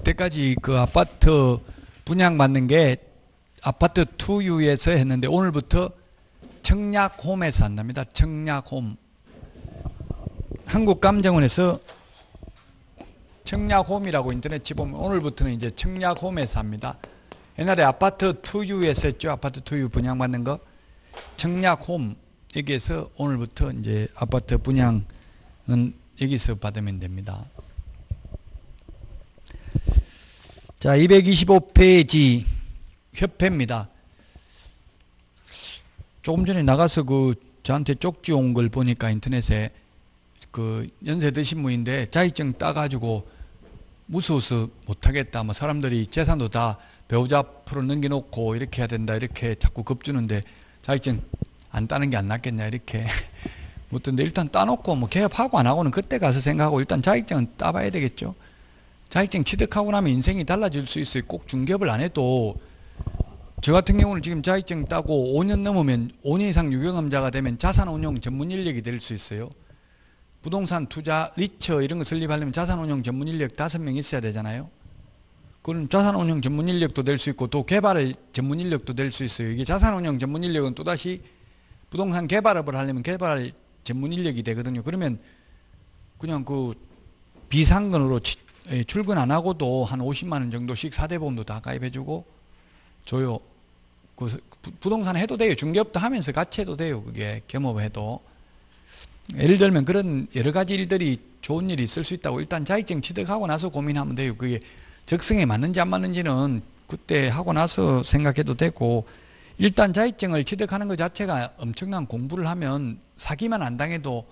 이때까지 그 아파트 분양받는 게 아파트 투유에서 했는데 오늘부터 청약홈에서 한답니다. 청약홈. 한국감정원에서 청약홈이라고 인터넷 치보면 오늘부터는 이제 청약홈에서 합니다. 옛날에 아파트 투유에서 했죠. 아파트 투유 분양받는 거. 청약홈. 여기에서 오늘부터 이제 아파트 분양은 여기서 받으면 됩니다. 자, 225페이지 협회입니다. 조금 전에 나가서 저한테 쪽지 온 걸 보니까 인터넷에 연세 드신 분인데 자격증 따가지고 무서워서 못하겠다. 뭐 사람들이 재산도 다 배우자 앞으로 넘겨놓고 이렇게 해야 된다. 이렇게 자꾸 겁주는데 자격증 안 따는 게 안 낫겠냐. 이렇게 묻던데 일단 따놓고 뭐 개업하고 안 하고는 그때 가서 생각하고 일단 자격증은 따봐야 되겠죠. 자격증 취득하고 나면 인생이 달라질 수 있어요. 꼭 중개업을 안 해도 저 같은 경우는 지금 자격증 따고 5년 넘으면 5년 이상 유경험자가 되면 자산운용 전문 인력이 될 수 있어요. 부동산 투자, 리처 이런 거 설립하려면 자산운용 전문 인력 5명 있어야 되잖아요. 그건 자산운용 전문 인력도 될 수 있고 또 개발 전문 인력도 될 수 있어요. 이게 자산운용 전문 인력은 또다시 부동산 개발업을 하려면 개발 전문 인력이 되거든요. 그러면 그냥 비상근으로 출근 안 하고도 한 50만 원 정도씩 4대 보험도 다 가입해주고 줘요. 부동산 해도 돼요. 중개업도 하면서 같이 해도 돼요. 그게 겸업해도. 예를 들면 그런 여러 가지 일들이 좋은 일이 있을 수 있다고 일단 자격증 취득하고 나서 고민하면 돼요. 그게 적성에 맞는지 안 맞는지는 그때 하고 나서 생각해도 되고 일단 자격증을 취득하는 것 자체가 엄청난 공부를 하면 사기만 안 당해도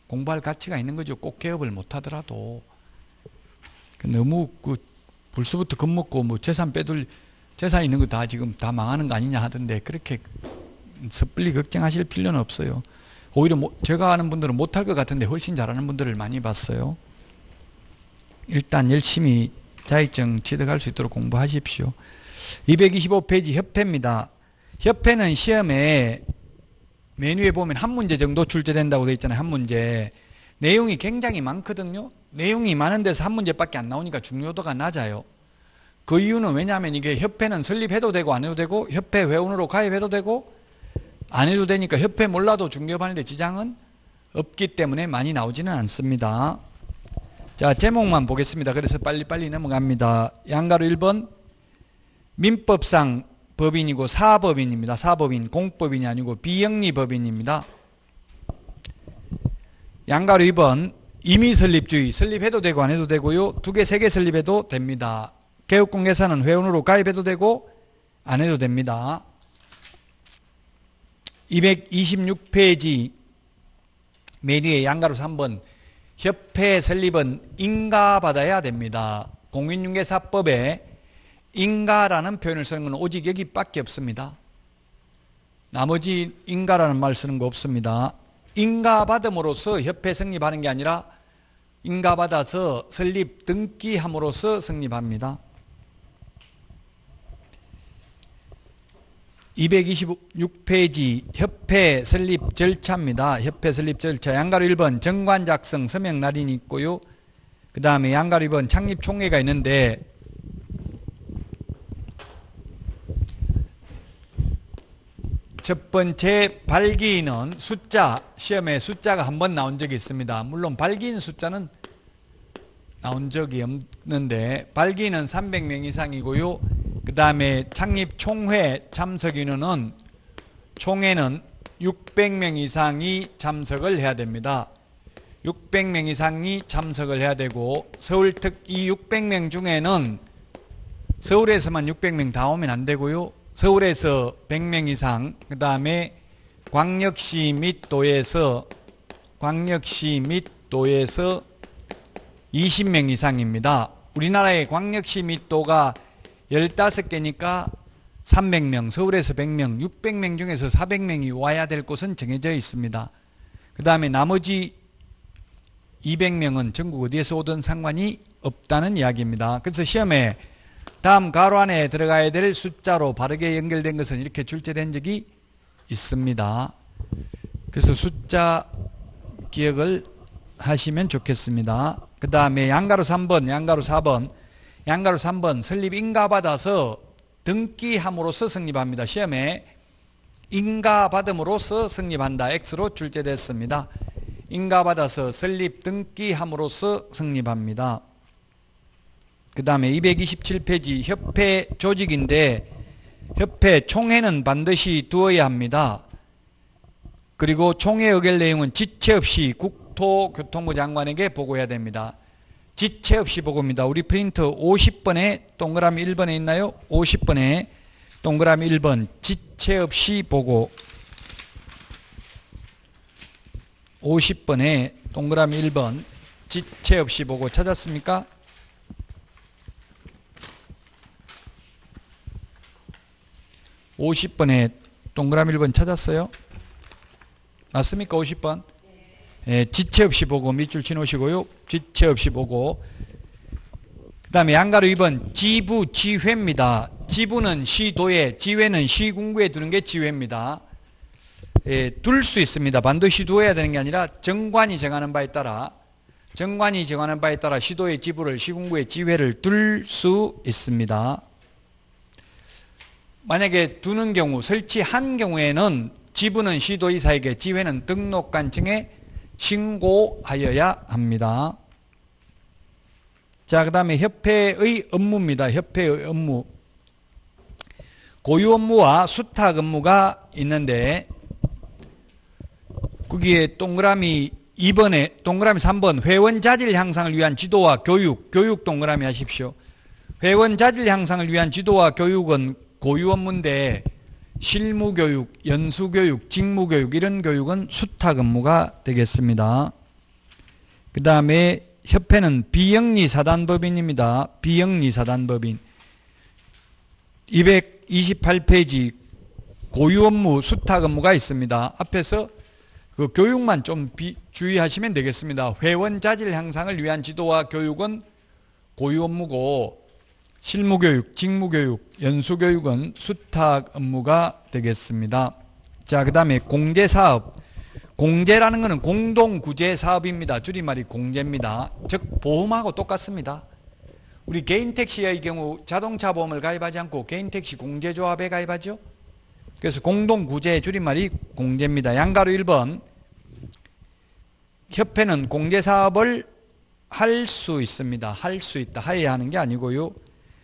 공부할 가치가 있는 거죠. 꼭 개업을 못 하더라도. 너무 벌써부터 겁먹고 뭐 재산 있는 거 다 지금 다 망하는 거 아니냐 하던데 그렇게 섣불리 걱정하실 필요는 없어요. 오히려 제가 아는 분들은 못할 것 같은데 훨씬 잘하는 분들을 많이 봤어요. 일단 열심히 자격증 취득할 수 있도록 공부하십시오. 225페이지 협회입니다. 협회는 시험에 메뉴에 보면 한 문제 정도 출제된다고 되어 있잖아요. 한 문제. 내용이 굉장히 많거든요. 내용이 많은 데서 한 문제밖에 안 나오니까 중요도가 낮아요. 그 이유는 왜냐하면 이게 협회는 설립해도 되고 안 해도 되고 협회 회원으로 가입해도 되고 안 해도 되니까 협회 몰라도 중개업하는데 지장은 없기 때문에 많이 나오지는 않습니다. 자, 제목만 보겠습니다. 그래서 빨리빨리 넘어갑니다. 양가로 1번 민법상 법인이고 사법인입니다. 사법인, 공법인이 아니고 비영리법인입니다. 양가로 2번 임의설립주의, 설립해도 되고 안 해도 되고요. 2개, 3개 설립해도 됩니다. 개업공개사는 회원으로 가입해도 되고 안 해도 됩니다. 226페이지 메뉴의 양가로 3번 협회 설립은 인가받아야 됩니다. 공인중개사법에 인가라는 표현을 쓰는 건 오직 여기밖에 없습니다. 나머지 인가라는 말 쓰는 거 없습니다. 인가받음으로써 협회 성립하는 게 아니라 인가받아서 설립 등기함으로써 성립합니다. 226페이지 협회 설립 절차입니다. 협회 설립 절차. 양가로 1번 정관 작성 서명 날인이 있고요. 그 다음에 양가로 2번 창립 총회가 있는데 첫 번째 발기인은 숫자, 시험에 숫자가 한 번 나온 적이 있습니다. 물론 발기인 숫자는 나온 적이 없는데 발기인은 300명 이상이고요. 그 다음에 창립 총회 참석 인원은 총회는 600명 이상이 참석을 해야 됩니다. 600명 이상이 참석을 해야 되고 서울특 이 600명 중에는 서울에서만 600명 다 오면 안 되고요. 서울에서 100명 이상, 그 다음에 광역시 및 도에서 20명 이상입니다. 우리나라의 광역시 및 도가 15개니까 300명, 서울에서 100명, 600명 중에서 400명이 와야 될 곳은 정해져 있습니다. 그 다음에 나머지 200명은 전국 어디에서 오든 상관이 없다는 이야기입니다. 그래서 시험에 다음 가로 안에 들어가야 될 숫자로 바르게 연결된 것은 이렇게 출제된 적이 있습니다. 그래서 숫자 기억을 하시면 좋겠습니다. 그 다음에 양가로 3번, 양가로 4번 양가로 3번 설립 인가받아서 등기함으로써 성립합니다. 시험에 인가받음으로써 성립한다. X로 출제됐습니다. 인가받아서 설립 등기함으로써 성립합니다. 그 다음에 227페이지 협회 조직인데 협회 총회는 반드시 두어야 합니다. 그리고 총회 의결 내용은 지체 없이 국토교통부 장관에게 보고해야 됩니다. 지체 없이 보고입니다. 우리 프린트 50번에 동그라미 1번에 있나요? 50번에 동그라미 1번 지체 없이 보고 50번에 동그라미 1번 지체 없이 보고 찾았습니까? (50번에) 동그라미 1번 찾았어요? 맞습니까? 50번? 예, 지체 없이 보고 밑줄 치놓으시고요. 지체 없이 보고. 그 다음에 양가로 2번 지부 지회입니다. 지부는 시도에, 지회는 시군구에 두는 게 지회입니다. 예, 둘 수 있습니다. 반드시 두어야 되는 게 아니라 정관이 정하는 바에 따라 시도의 지부를, 시군구의 지회를 둘 수 있습니다. 만약에 두는 경우, 설치한 경우에는 지부는 시도이사에게, 지회는 등록관청에 신고하여야 합니다. 자, 그 다음에 협회의 업무입니다. 협회의 업무. 고유 업무와 수탁 업무가 있는데 거기에 동그라미 2번에 동그라미 3번 회원 자질 향상을 위한 지도와 교육 동그라미 하십시오. 회원 자질 향상을 위한 지도와 교육은 고유 업무인데 실무교육, 연수교육, 직무교육 이런 교육은 수탁 업무가 되겠습니다. 그 다음에 협회는 비영리사단법인입니다. 비영리사단법인 228페이지 고유 업무, 수탁 업무가 있습니다. 앞에서 그 교육만 좀 주의하시면 되겠습니다. 회원 자질 향상을 위한 지도와 교육은 고유 업무고 실무교육, 직무교육, 연수교육은 수탁 업무가 되겠습니다. 자, 그 다음에 공제사업. 공제라는 것은 공동구제사업입니다. 줄임말이 공제입니다. 즉 보험하고 똑같습니다. 우리 개인택시의 경우 자동차 보험을 가입하지 않고 개인택시 공제조합에 가입하죠. 그래서 공동구제 줄임말이 공제입니다. 양가로 1번 협회는 공제사업을 할 수 있습니다. 할 수 있다. 하여야 하는 게 아니고요.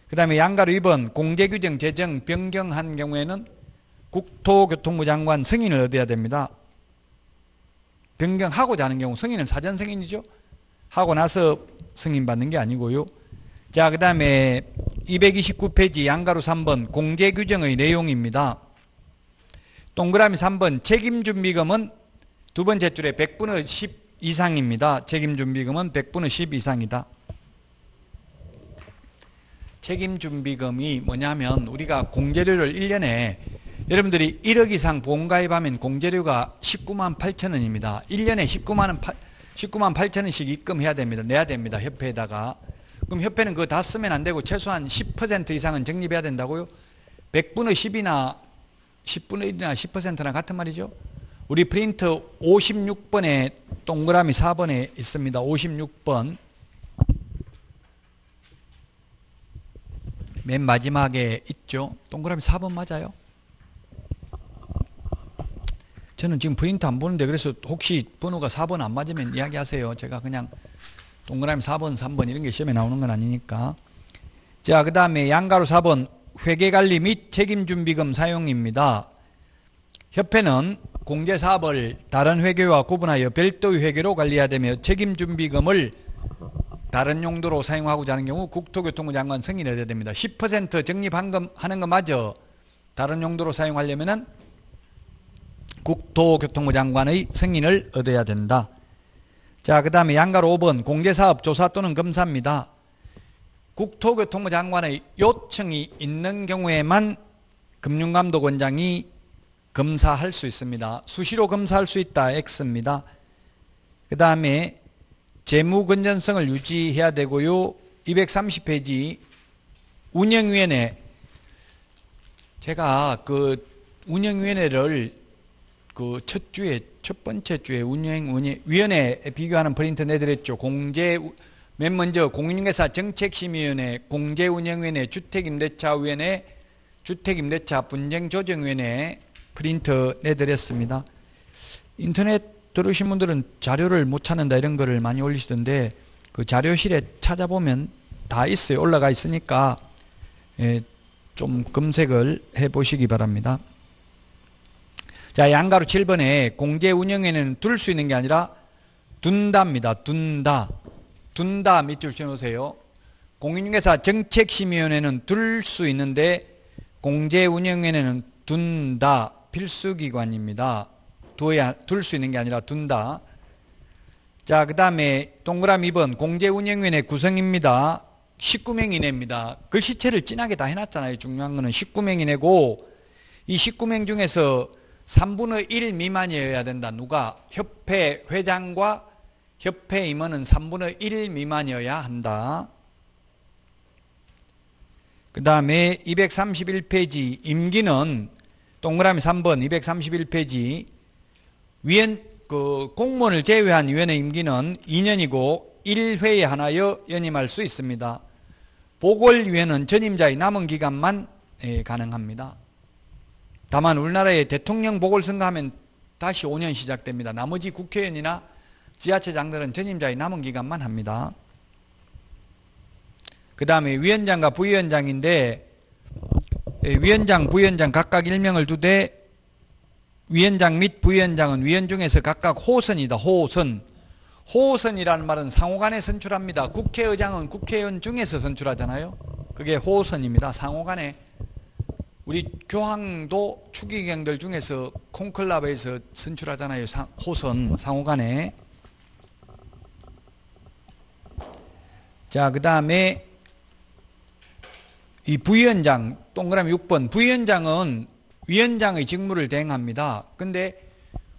그 다음에 양가로 2번 공제규정 제정 변경한 경우에는 국토교통부 장관 승인을 얻어야 됩니다. 변경하고자 하는 경우 승인은 사전 승인이죠. 하고 나서 승인받는 게 아니고요. 자, 그 다음에 229페이지 양가로 3번 공제규정의 내용입니다. 동그라미 3번 책임준비금은 두 번째 줄에 100분의 10 이상입니다. 책임준비금은 100분의 10 이상이다. 책임준비금이 뭐냐면 우리가 공제료를 1년에 여러분들이 1억 이상 보험가입하면 공제료가 19만 8천 원입니다. 1년에 19만 8천 원씩 입금해야 됩니다. 내야 됩니다. 협회에다가. 그럼 협회는 그거 다 쓰면 안 되고 최소한 10% 이상은 적립해야 된다고요? 100분의 10이나 10분의 1이나 10%나 같은 말이죠. 우리 프린트 56번에 동그라미 4번에 있습니다. 56번. 맨 마지막에 있죠. 동그라미 4번 맞아요? 저는 지금 프린트 안 보는데 그래서 혹시 번호가 4번 안 맞으면 이야기하세요. 제가 그냥 동그라미 4번, 3번 이런 게 시험에 나오는 건 아니니까. 자, 그 다음에 양가로 4번 회계관리 및 책임준비금 사용입니다. 협회는 공제사업을 다른 회계와 구분하여 별도의 회계로 관리해야 되며 책임준비금을 다른 용도로 사용하고자 하는 경우 국토교통부 장관 승인을 얻어야 됩니다. 10% 적립하는 것마저 다른 용도로 사용하려면 국토교통부 장관의 승인을 얻어야 된다. 자, 그 다음에 양가로 5번 공제사업 조사 또는 검사입니다. 국토교통부 장관의 요청이 있는 경우에만 금융감독원장이 검사할 수 있습니다. 수시로 검사할 수 있다. X입니다. 그 다음에 재무 건전성을 유지해야 되고요. 230페이지 운영위원회. 제가 그 운영위원회를 그 첫 번째 주에 운영위원회 비교하는 프린트 내드렸죠. 맨 먼저 공인중개사 정책심의위원회, 공제운영위원회, 주택임대차위원회, 주택임대차 분쟁조정위원회 프린트 내드렸습니다. 인터넷 들으신 분들은 자료를 못 찾는다 이런 거를 많이 올리시던데 그 자료실에 찾아보면 다 있어요. 올라가 있으니까 좀 검색을 해보시기 바랍니다. 자, 양가로 7번에 공제운영위원회는 둘 수 있는 게 아니라 둔다입니다. 둔다 밑줄 쳐놓으세요. 공인중개사 정책심의위원회는 둘 수 있는데 공제운영위원회는 둔다 필수기관입니다. 둘 수 있는 게 아니라 둔다. 자, 그 다음에 동그라미 2번 공제운영위원회 구성입니다. 19명 이내입니다. 글씨체를 진하게 다 해놨잖아요. 중요한 거는 19명 이내고 이 19명 중에서 3분의 1 미만이어야 된다. 누가? 협회 회장과 협회 임원은 3분의 1 미만이어야 한다. 그 다음에 231페이지 임기는 동그라미 3번 231페이지 공무원을 제외한 위원회 임기는 2년이고 1회에 하나여 연임할 수 있습니다. 보궐위원회는 전임자의 남은 기간만 가능합니다. 다만 우리나라의 대통령 보궐선거하면 다시 5년 시작됩니다. 나머지 국회의원이나 지자체장들은 전임자의 남은 기간만 합니다. 그 다음에 위원장과 부위원장인데 위원장, 부위원장 각각 1명을 두되 위원장 및 부위원장은 위원 중에서 각각 호선이다. 호선이라는 말은 상호간에 선출합니다. 국회의장은 국회의원 중에서 선출하잖아요. 그게 호선입니다. 상호간에. 우리 교황도 추기경들 중에서 콘클라베에서 선출하잖아요. 호선, 상호간에. 자, 그 다음에 이 부위원장, 동그라미 6번. 부위원장은 위원장의 직무를 대행합니다. 근데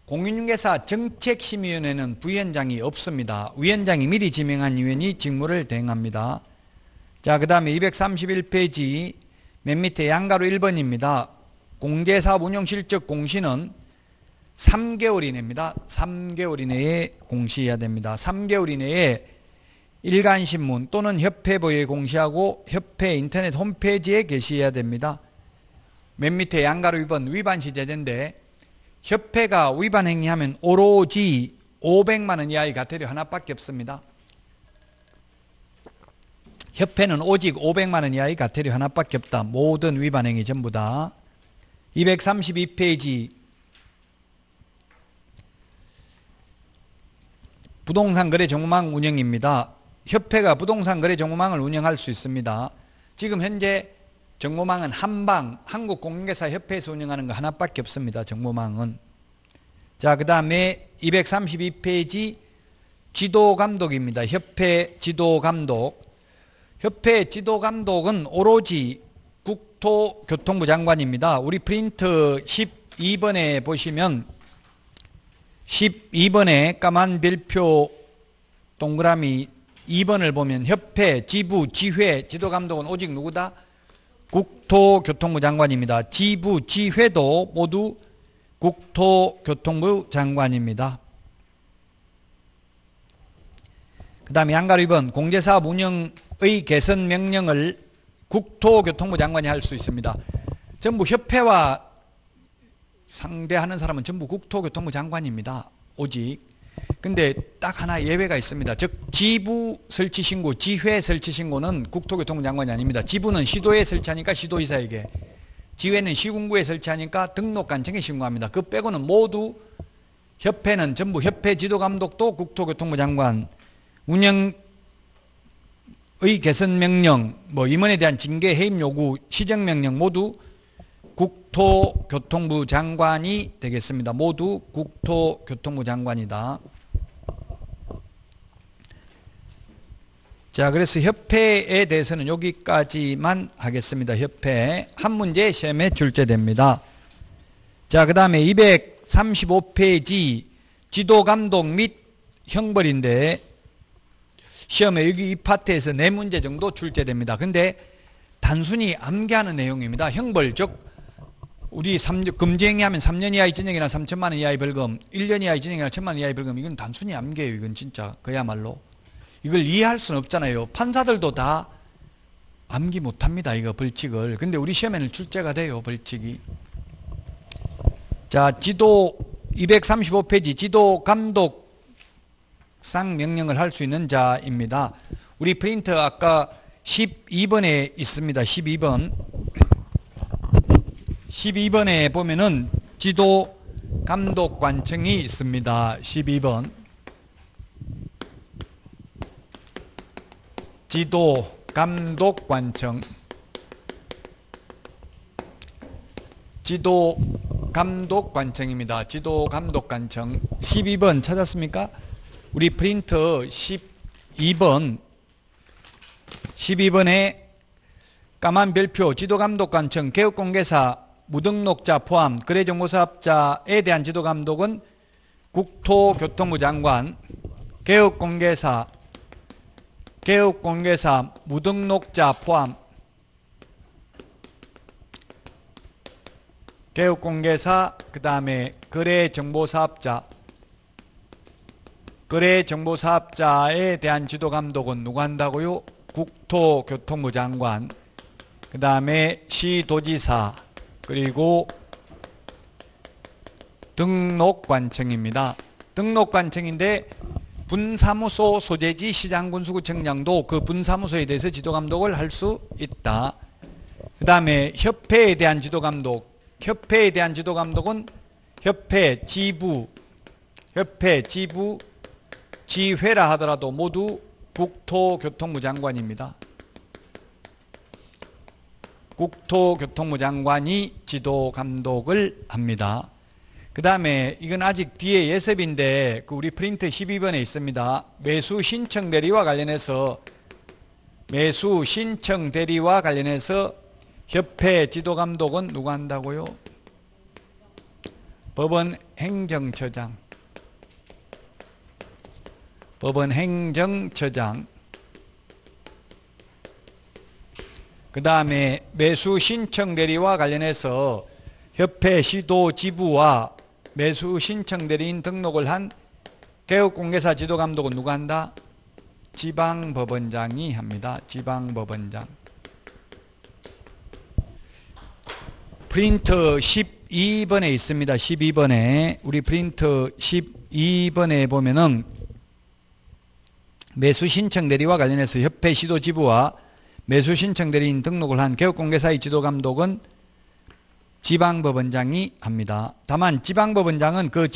공인중개사 정책심의위원회는 부위원장이 없습니다. 위원장이 미리 지명한 위원이 직무를 대행합니다. 자, 그 다음에 231페이지 맨 밑에 양가로 1번입니다. 공제사업 운영 실적 공시는 3개월 이내입니다. 3개월 이내에 공시해야 됩니다. 3개월 이내에 일간신문 또는 협회보에 공시하고 협회 인터넷 홈페이지에 게시해야 됩니다. 맨 밑에 양가로 2번 위반시 제재인데 협회가 위반 행위하면 오로지 500만 원 이하의 과태료 하나밖에 없습니다. 협회는 오직 500만 원 이하의 과태료 하나밖에 없다. 모든 위반 행위 전부 다. 232페이지 부동산 거래 정보망 운영입니다. 협회가 부동산 거래 정보망을 운영할 수 있습니다. 지금 현재 정보망은 한방, 한국공인중개사협회에서 운영하는 거 하나밖에 없습니다. 정보망은. 자, 그 다음에 232페이지 지도감독입니다. 협회 지도감독. 협회 지도감독은 오로지 국토교통부 장관입니다. 우리 프린트 12번에 보시면 12번에 까만 별표 동그라미 2번을 보면 협회, 지부, 지회, 지도감독은 오직 누구다? 국토교통부 장관입니다. 지부, 지회도 모두 국토교통부 장관입니다. 그 다음에 양가로 2번 공제사업 운영의 개선 명령을 국토교통부 장관이 할 수 있습니다. 전부 협회와 상대하는 사람은 전부 국토교통부 장관입니다. 오직. 근데 딱 하나 예외가 있습니다. 즉 지부 설치 신고, 지회 설치 신고는 국토교통부 장관이 아닙니다. 지부는 시도에 설치하니까 시도이사에게, 지회는 시군구에 설치하니까 등록관청에 신고합니다. 그 빼고는 모두 협회는 전부 협회 지도감독도 국토교통부 장관, 운영의 개선 명령, 임원에 대한 징계 해임 요구, 시정 명령 모두 국토교통부 장관이 되겠습니다. 모두 국토교통부 장관이다. 자, 그래서 협회에 대해서는 여기까지만 하겠습니다. 협회. 한 문제 시험에 출제됩니다. 자, 그 다음에 235페이지 지도감독 및 형벌인데 시험에 여기 이 파트에서 4문제 정도 출제됩니다. 근데 단순히 암기하는 내용입니다. 형벌, 즉 우리 금지행위하면 3년 이하의 징역이나 3천만 원 이하의 벌금, 1년 이하의 징역이나 1천만 원 이하의 벌금, 이건 단순히 암기예요. 이건 진짜 그야말로. 이걸 이해할 수는 없잖아요. 판사들도 다 암기 못합니다. 이거 벌칙을. 근데 우리 시험에는 출제가 돼요. 벌칙이. 자, 지도 235페이지 지도 감독상 명령을 할 수 있는 자입니다. 우리 프린터 아까 12번에 있습니다. 12번. 12번에 보면은 지도 감독관청이 있습니다. 12번. 지도 감독관청. 지도 감독관청입니다. 지도 감독관청. 12번 찾았습니까? 우리 프린터 12번. 12번에 까만 별표 지도감독관청 개업공개사 무등록자 포함 거래정보사업자에 대한 지도감독은 국토교통부 장관. 개업공개사 무등록자 포함 개업공개사 그 다음에 거래정보사업자에 대한 지도감독은 누가 한다고요? 국토교통부 장관. 그 다음에 시도지사 그리고 등록관청입니다. 등록관청인데 분사무소 소재지 시장군수구청장도 그 분사무소에 대해서 지도감독을 할 수 있다. 그 다음에 협회에 대한 지도감독은 협회 지부, 지회라 하더라도 모두 국토교통부 장관입니다. 국토교통부 장관이 지도감독을 합니다. 그 다음에 이건 아직 뒤에 예습인데 그 우리 프린트 12번에 있습니다. 매수 신청 대리와 관련해서 협회 지도감독은 누가 한다고요? 법원 행정처장. 그 다음에 매수 신청 대리와 관련해서 협회 시도 지부와 매수 신청 대리인 등록을 한 개업공개사 지도감독은 누가 한다? 지방법원장이 합니다. 지방법원장. 프린터 12번에 있습니다. 12번에 우리 프린터 12번에 보면은 매수 신청 대리와 관련해서 협회 시도 지부와 매수 신청 대리인 등록을 한 개업공개사의 지도감독은 지방법원장이 합니다. 다만 지방법원장은 그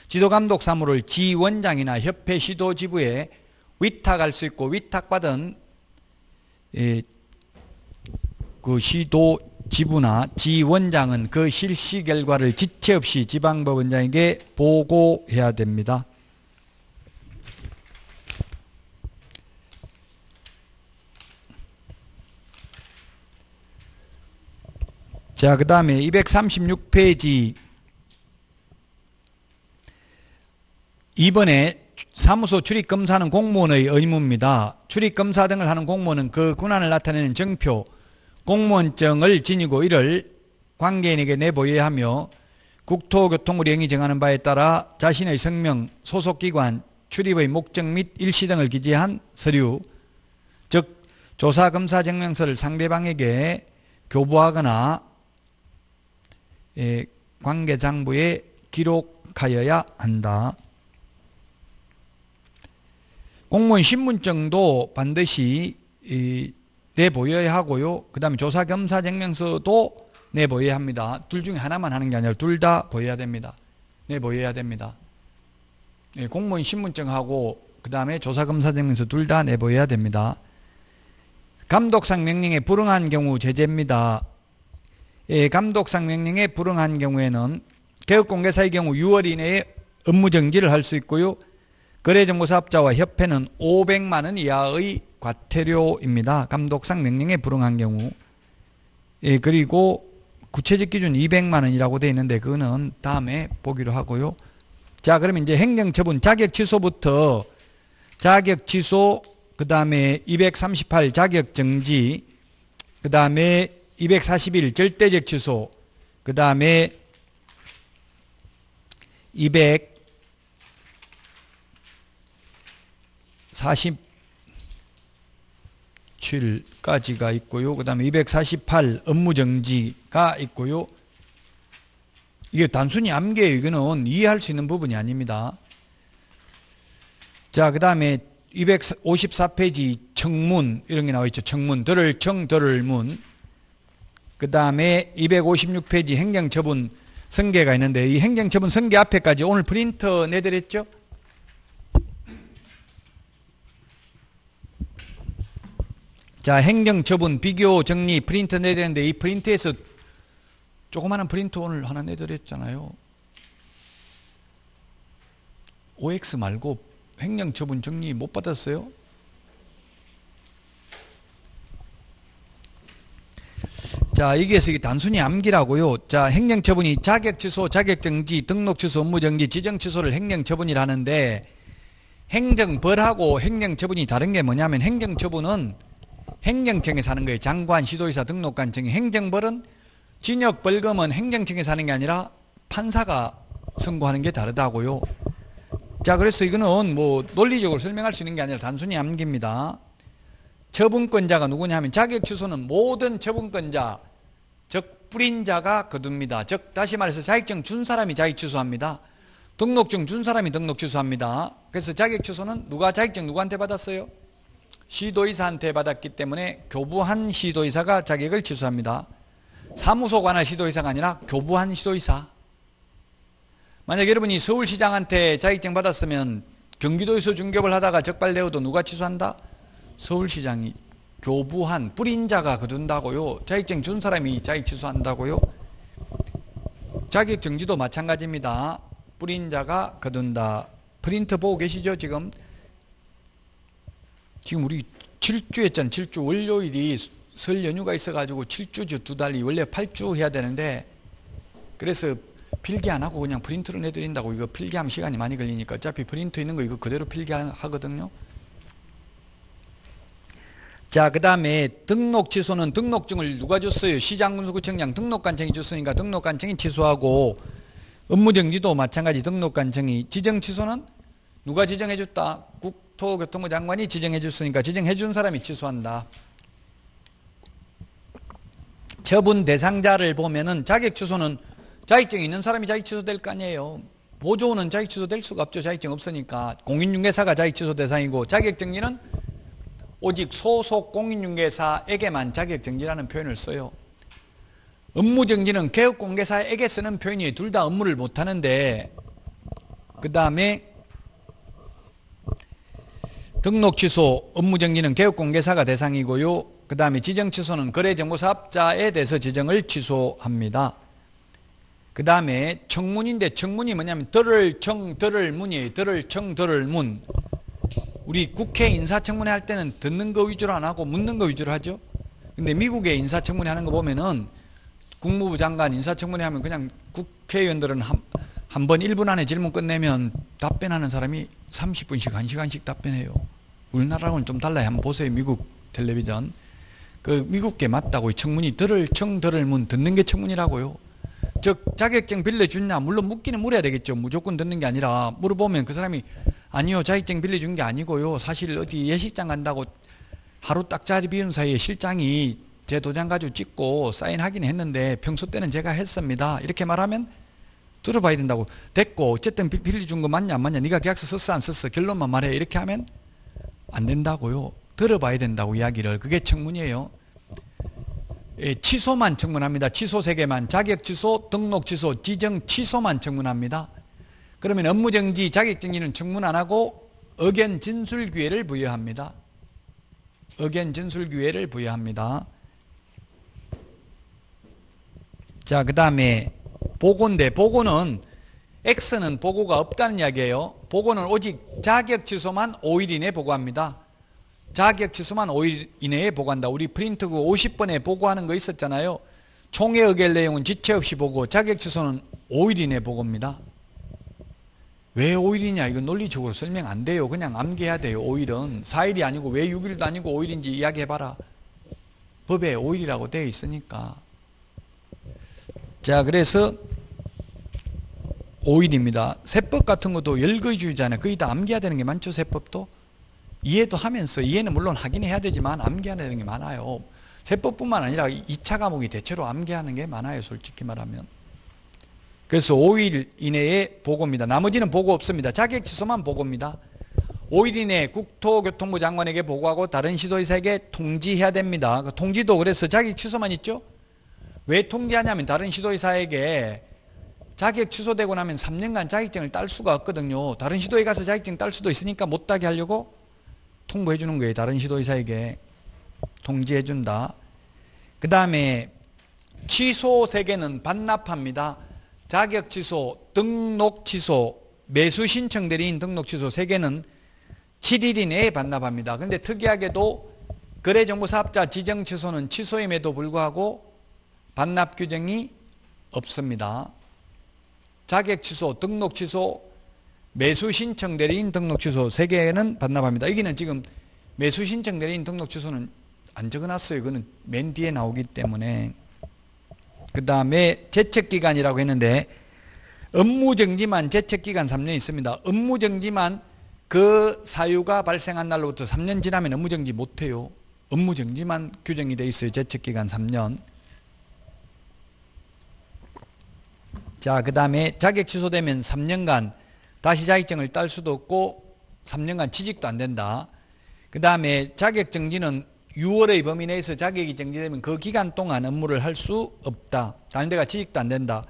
지도감독 사무를 지원장이나 협회 시도지부에 위탁할 수 있고 위탁받은 그 시도지부나 지원장은 그 실시 결과를 지체 없이 지방법원장에게 보고해야 됩니다. 자, 그 다음에 236페이지 2번에 사무소 출입검사는 공무원의 의무입니다. 출입검사 등을 하는 공무원은 그 군함을 나타내는 정표, 공무원증을 지니고 이를 관계인에게 내보여야 하며 국토교통부 령이 정하는 바에 따라 자신의 성명, 소속기관, 출입의 목적 및 일시 등을 기재한 서류, 즉 조사검사증명서를 상대방에게 교부하거나 관계장부에 기록하여야 한다. 공무원 신분증도 반드시 내보여야 하고요. 그 다음에 조사검사증명서도 내보여야 합니다. 둘 중에 하나만 하는 게 아니라 둘 다 보여야 됩니다. 내보여야 됩니다. 공무원 신분증하고 그 다음에 조사검사증명서 둘 다 내보여야 됩니다. 감독상 명령에 불응한 경우 제재입니다. 감독상 명령에 불응한 경우에는 개업공개사의 경우 6월 이내에 업무정지를 할 수 있고요. 거래정보사업자와 협회는 500만 원 이하의 과태료입니다. 감독상 명령에 불응한 경우. 그리고 구체적 기준 200만 원이라고 되어 있는데 그거는 다음에 보기로 하고요. 자, 그러면 이제 행정처분 자격 취소부터 자격 취소, 그 다음에 238 자격 정지, 그 다음에 241 절대적 취소, 그 다음에 242 247까지가 있고요. 그 다음에 248 업무정지가 있고요. 이게 단순히 암기예요. 이거는 이해할 수 있는 부분이 아닙니다. 자, 그 다음에 254페이지 청문 이런 게 나와 있죠. 청문, 들을 청, 들을 문. 그 다음에 256페이지 행정처분 선계가 있는데 이 행정처분 선계 앞에까지 오늘 프린터 내드렸죠? 자, 행정처분 비교 정리 프린터 내드렸는데 이 프린터에서 조그마한 프린터 오늘 하나 내드렸잖아요. OX 말고 행정처분 정리 못 받았어요? 자, 여기에서 이게 단순히 암기라고요. 자, 행정처분이 자격취소, 자격정지, 등록취소, 업무정지, 지정취소를 행정처분이라 하는데 행정벌하고 행정처분이 다른 게 뭐냐면 행정처분은 행정청에서 하는 거예요. 장관, 시도의사, 등록관청이. 행정벌은 징역, 벌금은 행정청에서 하는 게 아니라 판사가 선고하는 게 다르다고요. 자, 그래서 이거는 뭐 논리적으로 설명할 수 있는 게 아니라 단순히 암기입니다. 처분권자가 누구냐 하면 자격취소는 모든 처분권자, 즉 불인자가 거둡니다. 즉 다시 말해서 자격증 준 사람이 자격취소합니다. 등록증 준 사람이 등록취소합니다. 그래서 자격취소는 누가 자격증 누구한테 받았어요? 시도의사한테 받았기 때문에 교부한 시도의사가 자격을 취소합니다. 사무소 관할 시도의사가 아니라 교부한 시도의사. 만약 여러분이 서울시장한테 자격증 받았으면 경기도에서 중개업을 하다가 적발되어도 누가 취소한다? 서울시장이. 교부한 불인자가 거둔다고요. 자격증 준 사람이 자격 취소한다고요. 자격정지도 마찬가지입니다. 불인자가 거둔다. 프린터 보고 계시죠? 지금 우리 7주 했잖아요. 7주 월요일이 설 연휴가 있어가지고 7주주 2달이 원래 8주 해야 되는데 그래서 필기 안 하고 그냥 프린트를 내드린다고. 이거 필기하면 시간이 많이 걸리니까 어차피 프린트 있는 거 이거 그대로 필기하거든요. 자, 그 다음에 등록 취소는 등록증을 누가 줬어요? 시장군수구청장 등록관청이 줬으니까 등록관청이 취소하고, 업무정지도 마찬가지 등록관청이. 지정 취소는 누가 지정해 줬다? 국토교통부 장관이 지정해 줬으니까 지정해 준 사람이 취소한다. 처분 대상자를 보면은 자격 취소는 자격증이 있는 사람이 자격 취소될 거 아니에요. 보조는 자격 취소될 수가 없죠. 자격증 없으니까. 공인중개사가 자격 취소 대상이고, 자격정지는 오직 소속 공인중개사에게만 자격정지라는 표현을 써요. 업무정지는 개업공개사에게 쓰는 표현이에요. 둘 다 업무를 못하는데. 그 다음에 등록취소, 업무정지는 개업공개사가 대상이고요. 그 다음에 지정취소는 거래정보사업자에 대해서 지정을 취소합니다. 그 다음에 청문인데 청문이 뭐냐면 들을 청, 들을 문이에요. 들을 청, 들을 문. 우리 국회 인사청문회 할 때는 듣는 거 위주로 안 하고 묻는 거 위주로 하죠. 근데 미국의 인사청문회 하는 거 보면은 국무부 장관 인사청문회 하면 그냥 국회의원들은 한 번 1분 안에 질문 끝내면 답변하는 사람이 30분씩 1시간씩 답변해요. 우리나라하고는 좀 달라요. 한번 보세요. 미국 텔레비전. 그 미국계 맞다고. 청문이 들을 청, 들을 문. 듣는 게 청문이라고요. 즉 자격증 빌려주냐? 물론 묻기는 물어야 되겠죠. 무조건 듣는 게 아니라 물어보면 그 사람이 아니요, 자격증 빌려준 게 아니고요. 사실 어디 예식장 간다고 하루 딱 자리 비운 사이에 실장이 제 도장 가지고 찍고 사인하긴 했는데 평소 때는 제가 했습니다. 이렇게 말하면 들어봐야 된다고. 됐고 어쨌든 빌려준 거 맞냐 안 맞냐, 네가 계약서 썼어 안 썼어, 결론만 말해. 이렇게 하면 안 된다고요. 들어봐야 된다고 이야기를. 그게 청문이에요. 예, 취소만 청문합니다. 취소 3개만. 자격 취소, 등록 취소, 지정 취소만 청문합니다. 그러면 업무정지, 자격정지는 청문 안 하고 의견 진술 기회를 부여합니다. 의견 진술 기회를 부여합니다. 자, 그 다음에 보고인데, 보고는 X는 보고가 없다는 이야기예요. 보고는 오직 자격 취소만 5일 이내에 보고합니다. 자격 취소만 5일 이내에 보고한다. 우리 프린트그 50번에 보고하는 거 있었잖아요. 총회 의결 내용은 지체 없이 보고, 자격 취소는 5일 이내에 보고입니다. 왜 5일이냐? 이건 논리적으로 설명 안 돼요. 그냥 암기해야 돼요. 5일은 4일이 아니고 왜 6일도 아니고 5일인지 이야기해봐라. 법에 5일이라고 되어 있으니까. 자, 그래서 5일입니다. 세법 같은 것도 열거주의잖아요. 거의 다 암기해야 되는 게 많죠. 세법도. 이해도 하면서, 이해는 물론 하긴 해야 되지만 암기해야 되는 게 많아요. 세법뿐만 아니라 2차 과목이 대체로 암기하는 게 많아요, 솔직히 말하면. 그래서 5일 이내에 보고입니다. 나머지는 보고 없습니다. 자격 취소만 보고입니다. 5일 이내에 국토교통부 장관에게 보고하고 다른 시도의사에게 통지해야 됩니다. 그 통지도 그래서 자격 취소만 있죠. 왜 통지하냐면 다른 시도의사에게 자격 취소되고 나면 3년간 자격증을 딸 수가 없거든요. 다른 시도에 가서 자격증 딸 수도 있으니까 못 따게 하려고 통보해 주는 거예요. 다른 시도의사에게 통지해 준다. 그 다음에 취소 3개는 반납합니다. 자격 취소, 등록 취소, 매수 신청 대리인 등록 취소 3개는 7일 이내에 반납합니다. 그런데 특이하게도 거래정보사업자 지정 취소는 취소임에도 불구하고 반납 규정이 없습니다. 자격 취소, 등록 취소, 매수 신청 대리인 등록 취소 3개는 반납합니다. 여기는 지금 매수 신청 대리인 등록 취소는 안 적어놨어요. 그거는 맨 뒤에 나오기 때문에. 그 다음에 제척기간이라고 했는데 업무정지만 제척기간 3년 있습니다. 업무정지만 그 사유가 발생한 날로부터 3년 지나면 업무정지 못해요. 업무정지만 규정이 되어 있어요. 제척기간 3년. 자, 그 다음에 자격 취소되면 3년간 다시 자격증을 딸 수도 없고 3년간 취직도 안 된다. 그 다음에 자격정지는 6월의 범위 내에서 자격이 정지되면 그 기간 동안 업무를 할 수 없다. 다른 데가 취직도 안 된다.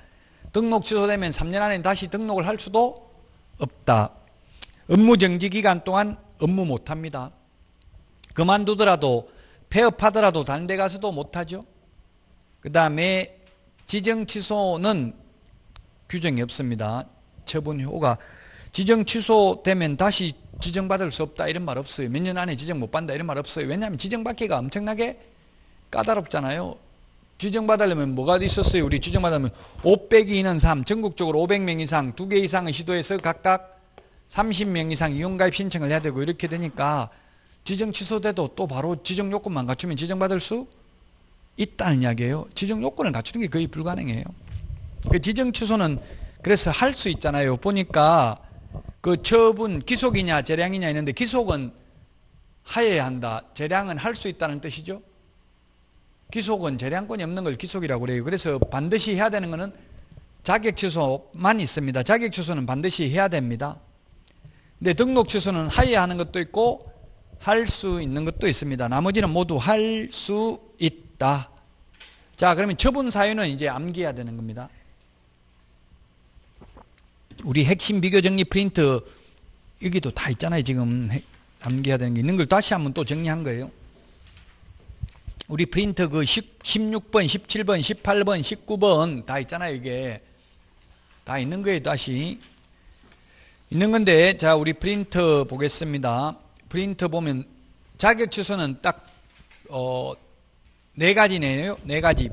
등록 취소되면 3년 안에 다시 등록을 할 수도 없다. 업무 정지 기간 동안 업무 못합니다. 그만두더라도 폐업하더라도 다른 데 가서도 못하죠. 그 다음에 지정 취소는 규정이 없습니다. 처분효가 지정 취소되면 다시 지정받을 수 없다 이런 말 없어요. 몇 년 안에 지정 못 받는다 이런 말 없어요. 왜냐하면 지정받기가 엄청나게 까다롭잖아요. 지정받으려면 뭐가 있었어요? 우리 지정받으려면 500이 3 전국적으로 500명 이상 2개 이상의 시도에서 각각 30명 이상 이용가입 신청을 해야 되고 이렇게 되니까 지정 취소돼도 또 바로 지정 요건만 갖추면 지정받을 수 있다는 이야기예요. 지정 요건을 갖추는 게 거의 불가능해요. 그 지정 취소는 그래서 할 수 있잖아요. 보니까 그 처분 기속이냐 재량이냐 있는데 기속은 하여야 한다. 재량은 할 수 있다는 뜻이죠. 기속은 재량권이 없는 걸 기속이라고 그래요. 그래서 반드시 해야 되는 것은 자격 취소만 있습니다. 자격 취소는 반드시 해야 됩니다. 근데 등록 취소는 하여야 하는 것도 있고 할 수 있는 것도 있습니다. 나머지는 모두 할 수 있다. 자, 그러면 처분 사유는 이제 암기해야 되는 겁니다. 우리 핵심 비교 정리 프린트 여기도 다 있잖아요. 지금 암기해야 되는 게 있는 걸 다시 한번 또 정리한 거예요. 우리 프린트 그 16번, 17번, 18번, 19번 다 있잖아요. 이게 다 있는 거예요. 다시 있는 건데, 자, 우리 프린트 보겠습니다. 프린트 보면 자격 취소는 딱 4가지네요. 4가지.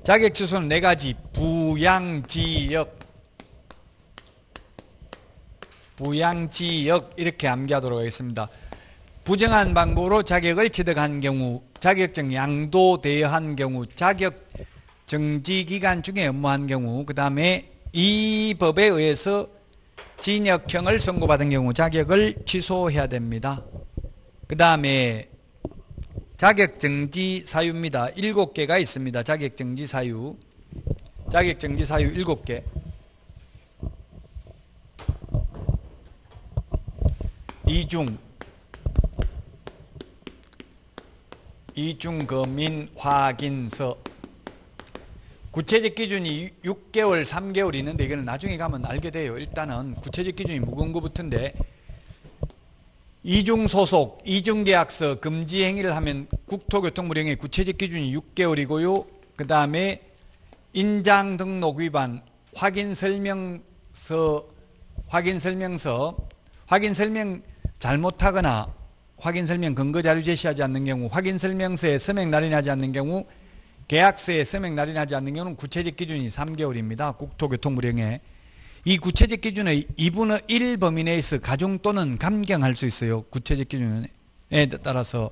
자격 취소는 4가지. 부양지역 이렇게 암기하도록 하겠습니다. 부정한 방법으로 자격을 취득한 경우, 자격증 양도 대여한 경우, 자격 정지 기간 중에 업무한 경우, 그 다음에 이 법에 의해서 징역형을 선고받은 경우 자격을 취소해야 됩니다. 그 다음에 자격정지 사유입니다. 7개가 있습니다. 자격정지 사유. 자격정지 사유 7개. 이중 검인 확인서. 구체적 기준이 6개월, 3개월 있는데 이거는 나중에 가면 알게 돼요. 일단은 구체적 기준이 무근거부터인데 이중소속, 이중계약서 금지 행위를 하면 국토교통부령의 구체적 기준이 6개월이고요. 그 다음에 인장 등록 위반, 확인설명 잘못하거나 확인설명 근거자료 제시하지 않는 경우, 확인설명서에 서명 날인하지 않는 경우, 계약서에 서명 날인하지 않는 경우는 구체적 기준이 3개월입니다. 국토교통부령에. 이 구체적 기준의 2분의 1 범위 내에서 가중 또는 감경할 수 있어요. 구체적 기준에 따라서.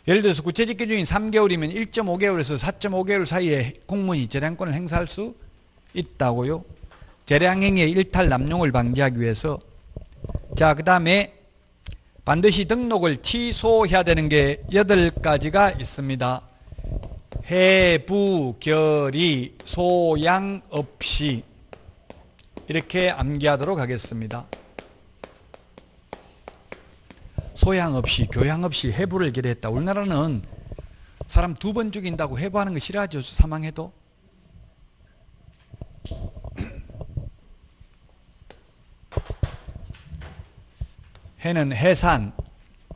예를 들어서 구체적 기준이 3개월이면 1.5개월에서 4.5개월 사이에 공무원이 재량권을 행사할 수 있다고요. 재량행위의 일탈 남용을 방지하기 위해서. 자, 그 다음에 반드시 등록을 취소해야 되는 게 8가지가 있습니다. 해부, 결의, 소양 없이 이렇게 암기하도록 하겠습니다. 소양 없이, 교양 없이 해부를 결의했다. 우리나라는 사람 2번 죽인다고 해부하는 거 싫어하죠. 사망해도. 해는 해산,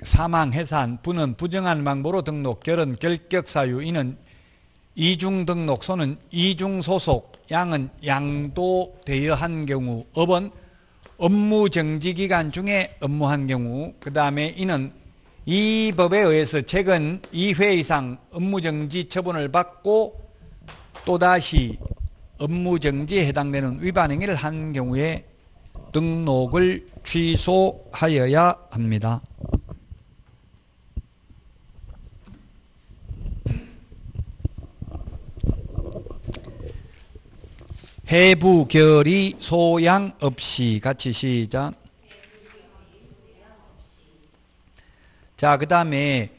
사망, 해산, 부는 부정한 망보로 등록, 결은 결격사유, 이는 이중 등록, 소는 이중 소속, 양은 양도되어한 경우, 업은 업무 정지 기간 중에 업무한 경우, 그 다음에 이는 이 법에 의해서 최근 2회 이상 업무 정지 처분을 받고 또다시 업무 정지에 해당되는 위반 행위를 한 경우에 등록을 취소하여야 합니다. 해부, 결의, 소양 없이 같이 시작. 자, 그 다음에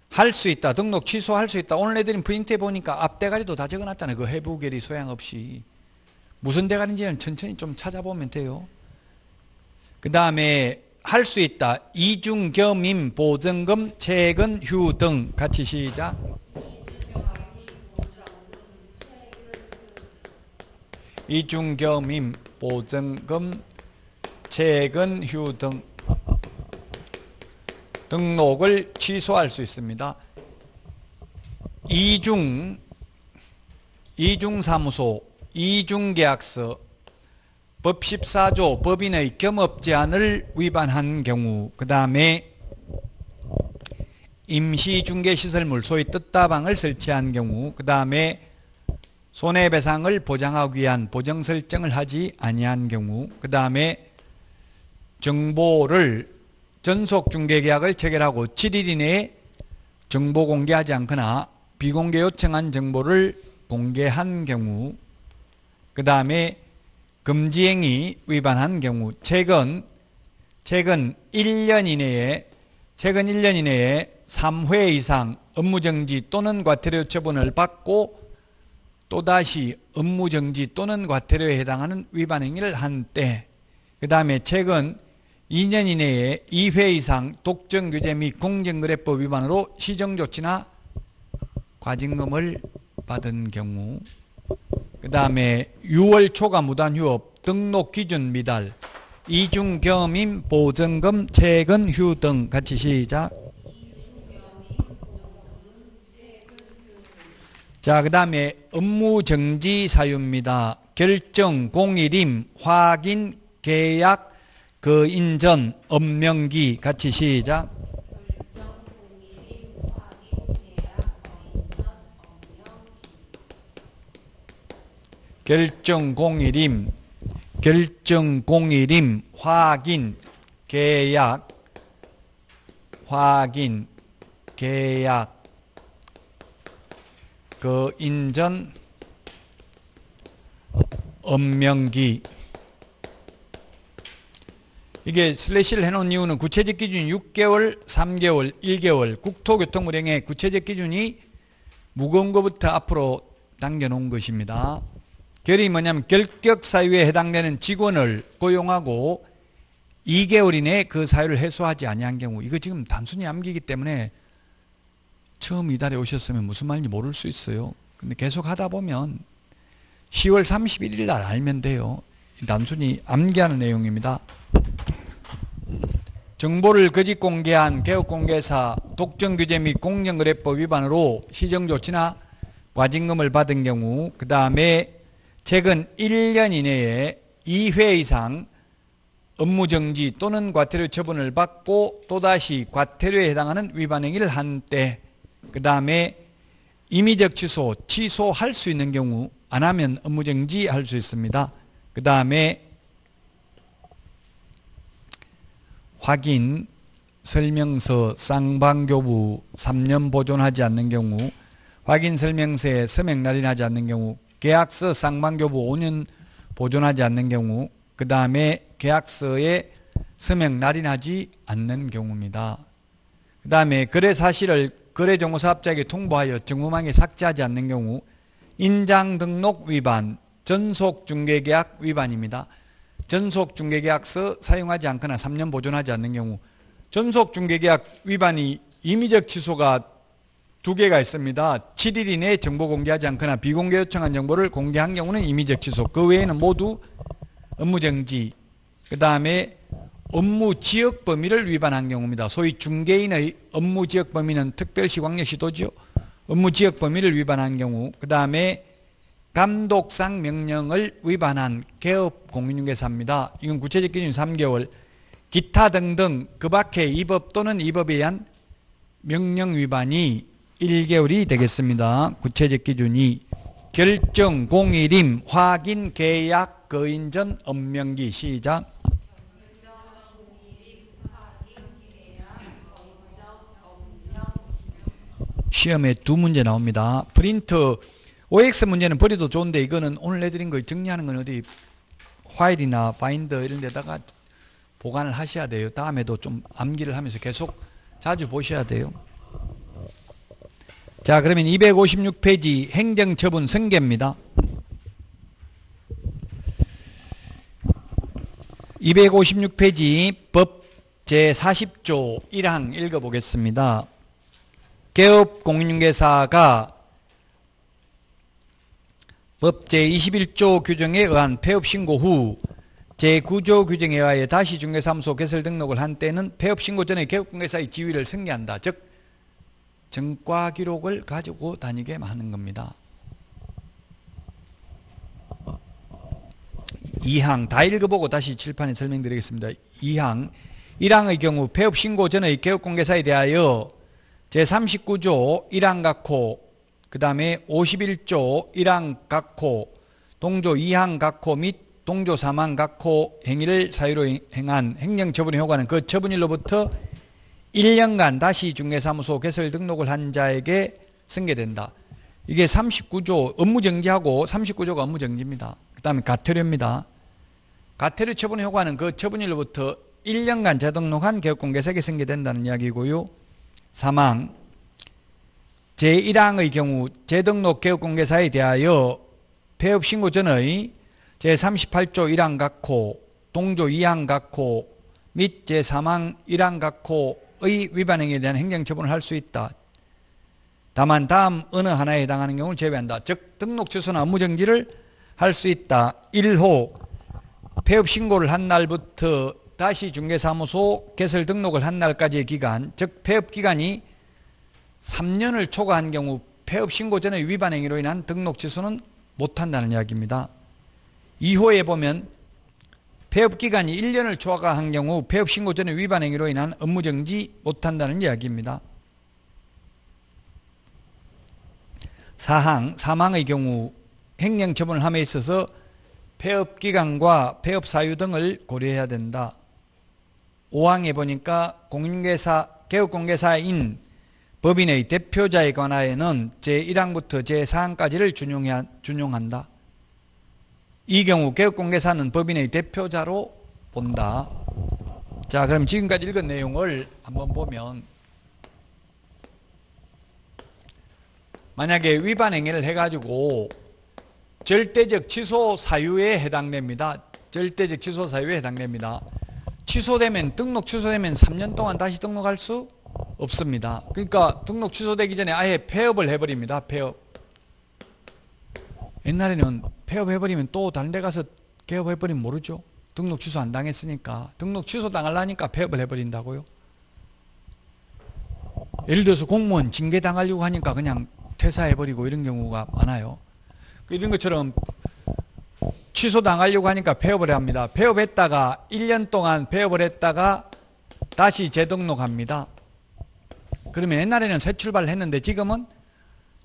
할 수 있다. 등록 취소할 수 있다. 오늘 애들이 프린트해 보니까 앞 대가리도 다 적어놨잖아요. 그 해부, 결의, 소양 없이. 무슨 대가리인지는 천천히 좀 찾아보면 돼요. 그 다음에 할 수 있다. 이중 겸임, 보증금, 채권, 휴 등 같이 시작. 이중 겸임, 보증금, 채권, 휴 등 등록을 취소할 수 있습니다. 이중사무소, 이중계약서, 법 14조 법인의 겸업제한을 위반한 경우, 그 다음에 임시중개시설물 소위 뜻다방을 설치한 경우, 그 다음에 손해배상을 보장하기 위한 보정설정을 하지 아니한 경우, 그 다음에 정보를 전속중개계약을 체결하고 7일 이내에 정보 공개하지 않거나 비공개 요청한 정보를 공개한 경우, 그 다음에 금지행위 위반한 경우, 최근 1년 이내에 3회 이상 업무정지 또는 과태료 처분을 받고 또다시 업무정지 또는 과태료에 해당하는 위반 행위를 한 때, 그 다음에 최근 2년 이내에 2회 이상 독점규제 및 공정거래법 위반으로 시정조치나 과징금을 받은 경우, 그 다음에 6월 초과 무단휴업, 등록기준 미달, 이중겸임, 보증금, 채권, 휴 등 같이 시작. 자, 그 다음에 업무정지 사유입니다. 결정, 공일임, 확인, 계약, 그 인전, 업명기 같이 시작. 결정 공일임, 확인, 계약, 그 인전, 업명기. 이게 슬래시를 해놓은 이유는 구체적 기준이 6개월, 3개월, 1개월, 국토교통부령의 구체적 기준이 무거운 것부터 앞으로 당겨놓은 것입니다. 결이 뭐냐면 결격 사유에 해당되는 직원을 고용하고 2개월 이내에 그 사유를 해소하지 아니한 경우, 이거 지금 단순히 암기이기 때문에 처음 이달에 오셨으면 무슨 말인지 모를 수 있어요. 근데 계속 하다 보면 10월 31일 날 알면 돼요. 단순히 암기하는 내용입니다. 정보를 거짓 공개한 개업공개사, 독점규제 및 공정거래법 위반으로 시정조치나 과징금을 받은 경우, 그 다음에 최근 1년 이내에 2회 이상 업무정지 또는 과태료 처분을 받고 또다시 과태료에 해당하는 위반 행위를 한 때, 그 다음에 임의적 취소할 수 있는 경우, 안 하면 업무정지 할 수 있습니다. 그 다음에 확인, 설명서, 쌍방교부 3년 보존하지 않는 경우, 확인 설명서에 서명 날인하지 않는 경우, 계약서, 쌍방교부 5년 보존하지 않는 경우, 그 다음에 계약서에 서명 날인하지 않는 경우입니다. 그 다음에 거래 사실을 거래정보사업자에게 통보하여 정보망에 삭제하지 않는 경우 인장등록 위반, 전속중개계약 위반입니다. 전속중개계약서 사용하지 않거나 3년 보존하지 않는 경우 전속중개계약 위반이 임의적 취소가 두 개가 있습니다. 7일 이내에 정보 공개하지 않거나 비공개 요청한 정보를 공개한 경우는 임의적 취소, 그 외에는 모두 업무정지, 그 다음에 업무지역 범위를 위반한 경우입니다. 소위 중개인의 업무지역 범위는 특별시, 광역시, 도지요. 업무지역 범위를 위반한 경우, 그 다음에 감독상 명령을 위반한 개업공인중개사입니다. 이건 구체적 기준 3개월, 기타 등등 그 밖에 이 법 또는 이 법에 의한 명령 위반이 1개월이 되겠습니다. 구체적 기준이 결정, 공일임, 확인, 계약, 거인 전 업명기. 시작. 시험에 두 문제 나옵니다. 프린트 OX 문제는 버려도 좋은데 이거는 오늘 내드린 거 정리하는 건 어디 파일이나 파인더 이런 데다가 보관을 하셔야 돼요. 다음에도 좀 암기를 하면서 계속 자주 보셔야 돼요. 자, 그러면 256페이지 행정처분 승계입니다. 256페이지 법 제40조 1항 읽어보겠습니다. 개업공인중개사가 법 제21조 규정에 의한 폐업신고 후 제9조 규정에 의하여 다시 중개사무소 개설 등록을 한 때는 폐업신고 전에 개업공개사의 지위를 승계한다. 즉 전과 기록을 가지고 다니게 하는 겁니다. 2항 다 읽어보고 다시 칠판에 설명드리겠습니다. 2항 1항의 경우 폐업신고 전의 개업공개사에 대하여 제39조 1항 각호, 그 다음에 51조 1항 각호, 동조 2항 각호 및 동조 3항 각호 행위를 사유로 행한 행정처분의 효과는 그 처분일로부터 1년간 다시 중개사무소 개설 등록을 한 자에게 승계된다. 이게 39조 업무정지하고 39조가 업무정지입니다. 그 다음에 가태료입니다. 가태료 처분의 효과는 그 처분일로부터 1년간 재등록한 개업공개사에게 승계된다는 이야기고요. 3항 제1항의 경우 재등록 개업공개사에 대하여 폐업신고 전의 제38조 1항 각호, 동조 2항 각호 및 제3항 1항 각호의 위반 행위에 대한 행정처분을 할 수 있다. 다만 다음 어느 하나에 해당하는 경우를 제외한다. 즉 등록 취소나 업무정지를 할 수 있다. 1호 폐업신고를 한 날부터 다시 중개사무소 개설 등록을 한 날까지의 기간, 즉 폐업기간이 3년을 초과한 경우 폐업신고 전의 위반 행위로 인한 등록 취소는 못한다는 이야기입니다. 2호에 보면 폐업기간이 1년을 초과한 경우 폐업신고 전의 위반 행위로 인한 업무정지 못한다는 이야기입니다. 4항, 3항의 경우 행정처분을 함에 있어서 폐업기간과 폐업사유 등을 고려해야 된다. 5항에 보니까 공인중개사, 개업공개사인 법인의 대표자에 관하여는 제1항부터 제4항까지를 준용한다. 이 경우 개업공개사는 법인의 대표자로 본다. 자, 그럼 지금까지 읽은 내용을 한번 보면 만약에 위반 행위를 해가지고 절대적 취소 사유에 해당됩니다. 절대적 취소 사유에 해당됩니다. 취소되면 등록 취소되면 3년 동안 다시 등록할 수 없습니다. 그러니까 등록 취소되기 전에 아예 폐업을 해버립니다. 폐업. 옛날에는 폐업해버리면 또 다른 데 가서 개업해버리면 모르죠. 등록 취소 안 당했으니까. 등록 취소 당하려니까 폐업을 해버린다고요. 예를 들어서 공무원 징계 당하려고 하니까 그냥 퇴사해버리고 이런 경우가 많아요. 이런 것처럼 취소 당하려고 하니까 폐업을 합니다. 폐업했다가 1년 동안 폐업을 했다가 다시 재등록합니다. 그러면 옛날에는 새 출발을 했는데 지금은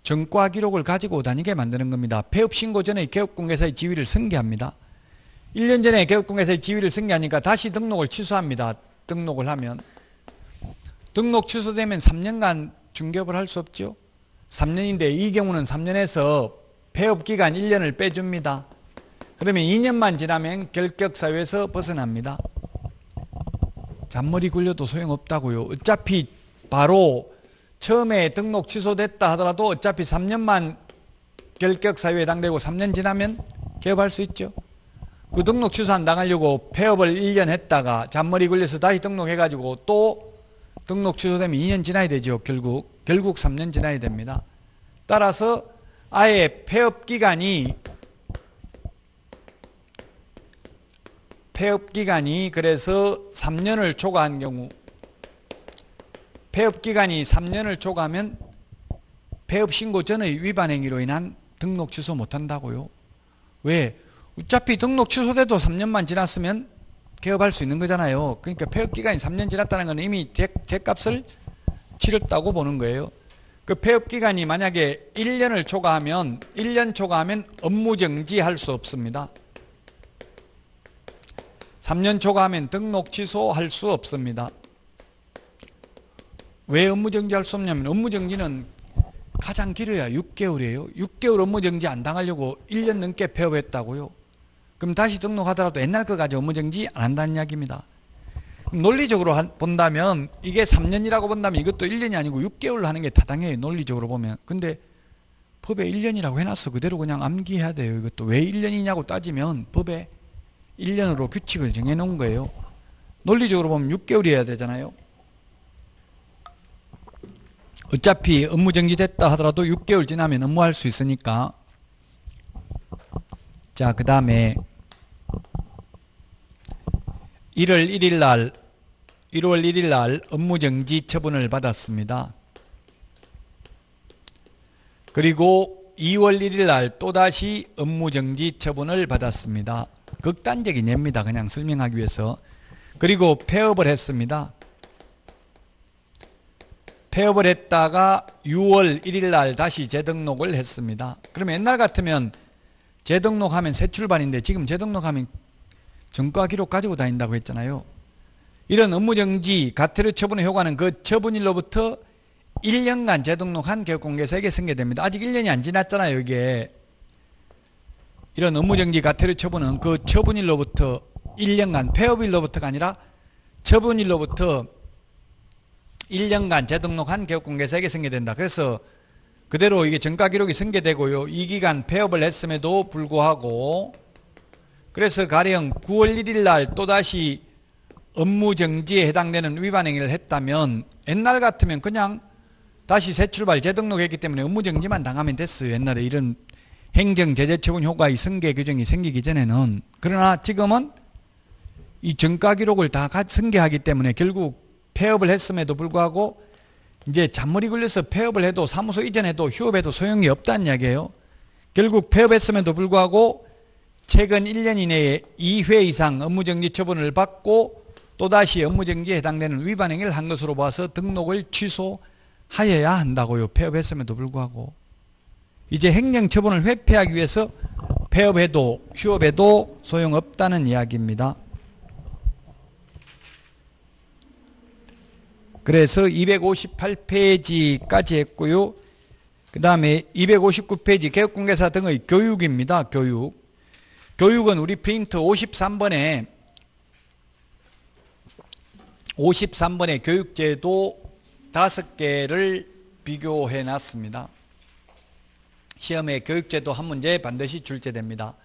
전과 기록을 가지고 다니게 만드는 겁니다. 폐업 신고 전에 개업공개사의 지위를 승계합니다. 1년 전에 개업공개사의 지위를 승계하니까 다시 등록을 취소합니다. 등록을 하면. 등록 취소되면 3년간 중개업을 할 수 없죠. 3년인데 이 경우는 3년에서 폐업기간 1년을 빼줍니다. 그러면 2년만 지나면 결격사유에서 벗어납니다. 잔머리 굴려도 소용없다고요. 어차피 바로 처음에 등록 취소됐다 하더라도 어차피 3년만 결격 사유에 해당되고 3년 지나면 개업할 수 있죠. 그 등록 취소 안 당하려고 폐업을 1년 했다가 잔머리 굴려서 다시 등록해가지고 또 등록 취소되면 2년 지나야 되죠. 결국 3년 지나야 됩니다. 따라서 아예 폐업 기간이 그래서 3년을 초과한 경우, 폐업 기간이 3년을 초과하면 폐업 신고 전의 위반 행위로 인한 등록 취소 못 한다고요. 왜? 어차피 등록 취소돼도 3년만 지났으면 개업할 수 있는 거잖아요. 그러니까 폐업 기간이 3년 지났다는 건 이미 죗값을 치렀다고 보는 거예요. 그 폐업 기간이 만약에 1년 초과하면 업무 정지할 수 없습니다. 3년 초과하면 등록 취소할 수 없습니다. 왜 업무 정지할 수 없냐면 업무 정지는 가장 길어야 6개월이에요. 6개월 업무 정지 안 당하려고 1년 넘게 폐업했다고요. 그럼 다시 등록하더라도 옛날 거 가지고 업무 정지 안 한다는 이야기입니다. 논리적으로 본다면 이게 3년이라고 본다면 이것도 1년이 아니고 6개월로 하는 게 타당해요. 논리적으로 보면. 근데 법에 1년이라고 해놨어. 그대로 그냥 암기해야 돼요. 이것도 왜 1년이냐고 따지면 법에 1년으로 규칙을 정해놓은 거예요. 논리적으로 보면 6개월이어야 되잖아요. 어차피 업무 정지됐다 하더라도 6개월 지나면 업무할 수 있으니까. 자, 그 다음에 1월 1일 날 업무 정지 처분을 받았습니다. 그리고 2월 1일 날 또다시 업무 정지 처분을 받았습니다. 극단적인 예입니다. 그냥 설명하기 위해서. 그리고 폐업을 했습니다. 폐업을 했다가 6월 1일 날 다시 재등록을 했습니다. 그러면 옛날 같으면 재등록하면 새 출발인데 지금 재등록하면 전과 기록 가지고 다닌다고 했잖아요. 이런 업무정지, 가태료 처분의 효과는 그 처분일로부터 1년간 재등록한 교육공개사에게 승계됩니다. 아직 1년이 안 지났잖아요. 이게 이런 업무정지, 가태료 처분은 그 처분일로부터 1년간, 폐업일로부터가 아니라 처분일로부터 1년간 재등록한 교육공개사에게 승계된다. 그래서 그대로 이게 전과 기록이 승계되고요. 이 기간 폐업을 했음에도 불구하고 그래서 가령 9월 1일 날 또다시 업무정지에 해당되는 위반 행위를 했다면 옛날 같으면 그냥 다시 새 출발 재등록했기 때문에 업무정지만 당하면 됐어요. 옛날에 이런 행정제재처분 효과의 승계 규정이 생기기 전에는. 그러나 지금은 이 전과 기록을 다 승계하기 때문에 결국 폐업을 했음에도 불구하고 이제 잔머리 굴려서 폐업을 해도 사무소 이전해도 휴업해도 소용이 없다는 이야기예요. 결국 폐업했음에도 불구하고 최근 1년 이내에 2회 이상 업무정지 처분을 받고 또다시 업무정지에 해당되는 위반 행위를 한 것으로 봐서 등록을 취소하여야 한다고요. 폐업했음에도 불구하고. 이제 행정처분을 회피하기 위해서 폐업해도 휴업해도 소용없다는 이야기입니다. 그래서 258페이지까지 했고요. 그 다음에 259페이지 개업공개사 등의 교육입니다. 교육은 우리 프린트 53번에 교육제도 5개를 비교해 놨습니다. 시험에 교육제도 한 문제 반드시 출제됩니다.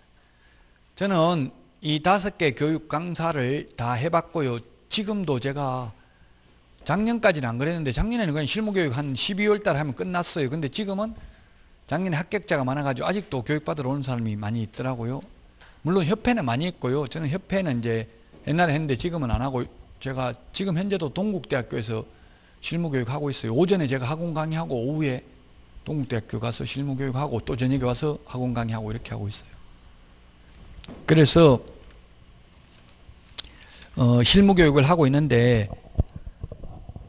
저는 이 5개 교육 강사를 다 해봤고요. 지금도 제가 작년까지는 안 그랬는데 작년에는 그냥 실무교육 한 12월 달에 하면 끝났어요. 근데 지금은 작년에 합격자가 많아가지고 아직도 교육받으러 오는 사람이 많이 있더라고요. 물론 협회는 많이 있고요. 저는 협회는 이제 옛날에 했는데 지금은 안 하고 제가 지금 현재도 동국대학교에서 실무교육 하고 있어요. 오전에 제가 학원 강의하고 오후에 동국대학교 가서 실무교육하고 또 저녁에 와서 학원 강의하고 이렇게 하고 있어요. 그래서 실무교육을 하고 있는데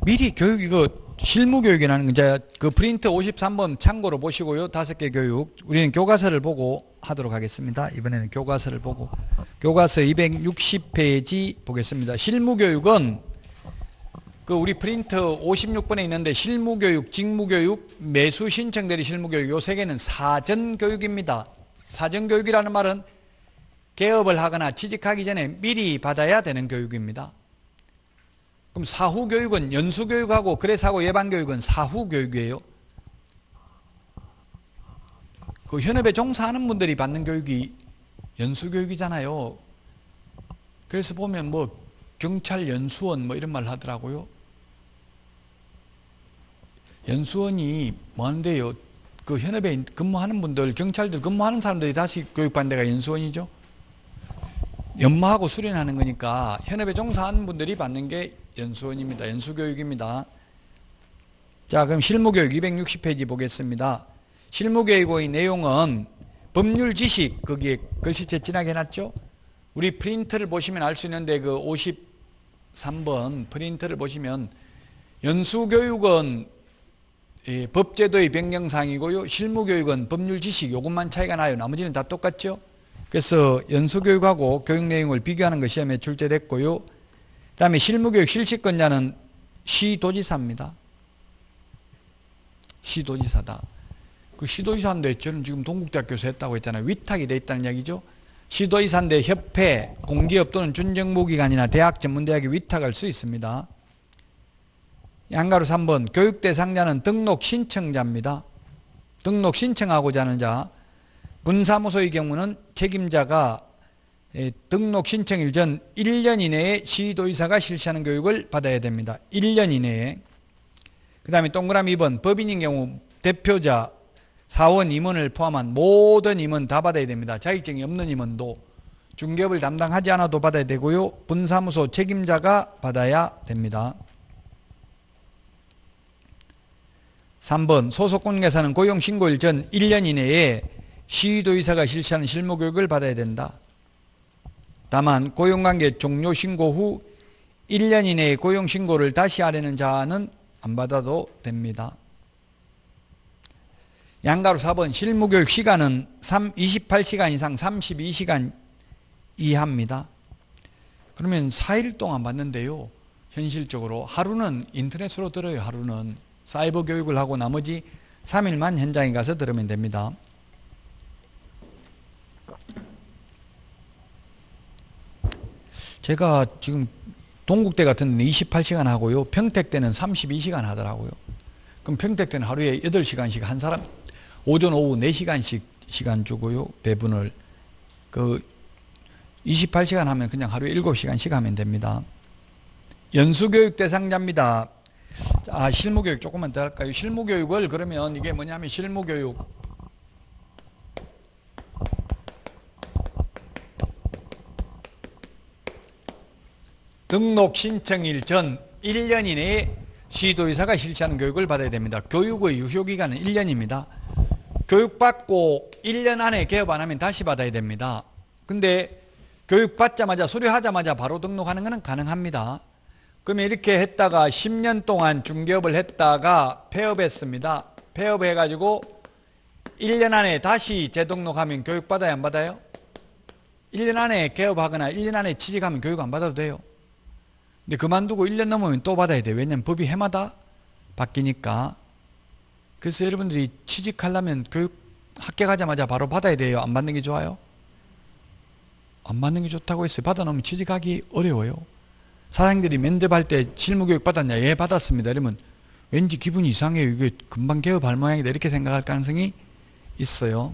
미리 교육 이거 실무교육이라는 이제 그 프린트 53번 참고로 보시고요. 5개 교육 우리는 교과서를 보고 하도록 하겠습니다. 이번에는 교과서를 보고 교과서 260페이지 보겠습니다. 실무교육은 그 우리 프린트 56번에 있는데 실무교육, 직무교육, 매수 신청대리 실무교육 요 3개는 사전교육입니다. 사전교육이라는 말은 개업을 하거나 취직하기 전에 미리 받아야 되는 교육입니다. 그럼 사후교육은 연수교육하고 그래서하고 예방교육은 사후교육이에요. 그 현업에 종사하는 분들이 받는 교육이 연수교육이잖아요. 그래서 보면 뭐 경찰 연수원 뭐 이런 말 하더라고요. 연수원이 뭐 하는데요? 그 현업에 근무하는 분들, 경찰들 근무하는 사람들이 다시 교육받는 데가 연수원이죠. 연마하고 수련하는 거니까 현업에 종사하는 분들이 받는 게 연수원입니다. 연수교육입니다. 자, 그럼 실무교육 260페이지 보겠습니다. 실무교육의 내용은 법률 지식, 거기에 글씨체 진하게 해놨죠. 우리 프린트를 보시면 알 수 있는데 그 53번 프린트를 보시면 연수교육은 법제도의 변경사항이고요. 실무교육은 법률 지식 요것만 차이가 나요. 나머지는 다 똑같죠. 그래서 연수교육하고 교육 내용을 비교하는 것 시험에 출제됐고요. 그 다음에 실무교육 실시권자는 시도지사입니다. 시도지사다. 그 시도지사인데 저는 지금 동국대학교에서 했다고 했잖아요. 위탁이 돼 있다는 이야기죠. 시도지사인데 협회, 공기업 또는 준정부기관이나 대학, 전문대학에 위탁할 수 있습니다. 양가로 3번 교육 대상자는 등록 신청자입니다. 등록 신청하고자 하는 자. 분사무소의 경우는 책임자가 등록 신청일 전 1년 이내에 시도지사가 실시하는 교육을 받아야 됩니다. 1년 이내에. 그 다음에 동그라미 2번 법인인 경우 대표자, 사원 임원을 포함한 모든 임원 다 받아야 됩니다. 자격증이 없는 임원도 중개업을 담당하지 않아도 받아야 되고요. 분사무소 책임자가 받아야 됩니다. 3번 소속관계사는 고용신고일 전 1년 이내에 시도지사가 실시하는 실무교육을 받아야 된다. 다만 고용관계 종료 신고 후 1년 이내에 고용신고를 다시 하려는 자는 안 받아도 됩니다. 양가로 4번 실무교육 시간은 28시간 이상 32시간 이하입니다. 그러면 4일 동안 받는데요. 현실적으로 하루는 인터넷으로 들어요. 하루는 사이버 교육을 하고 나머지 3일만 현장에 가서 들으면 됩니다. 제가 지금 동국대 같은 데는 28시간 하고요. 평택대는 32시간 하더라고요. 그럼 평택대는 하루에 8시간씩 한 사람 오전 오후 4시간씩 시간 주고요. 배분을 그 28시간 하면 그냥 하루에 7시간씩 하면 됩니다. 연수교육 대상자입니다. 자, 실무교육 조금만 더 할까요? 실무교육을 그러면 이게 뭐냐면 실무교육 등록 신청일 전 1년 이내에 시도지사가 실시하는 교육을 받아야 됩니다. 교육의 유효기간은 1년입니다. 교육받고 1년 안에 개업 안 하면 다시 받아야 됩니다. 근데 교육받자마자 수료하자마자 바로 등록하는 것은 가능합니다. 그러면 이렇게 했다가 10년 동안 중개업을 했다가 폐업했습니다. 폐업해가지고 1년 안에 다시 재등록하면 교육받아야 안 받아요? 1년 안에 개업하거나 1년 안에 취직하면 교육 안 받아도 돼요. 근데 그만두고 1년 넘으면 또 받아야 돼요. 왜냐하면 법이 해마다 바뀌니까. 그래서 여러분들이 취직하려면 교육 합격하자마자 바로 받아야 돼요. 안 받는 게 좋아요? 안 받는 게 좋다고 했어요. 받아놓으면 취직하기 어려워요. 사장님들이 면접할 때 실무교육 받았냐? 예, 받았습니다. 이러면 왠지 기분이 이상해요. 이게 금방 개업할 모양이다. 이렇게 생각할 가능성이 있어요.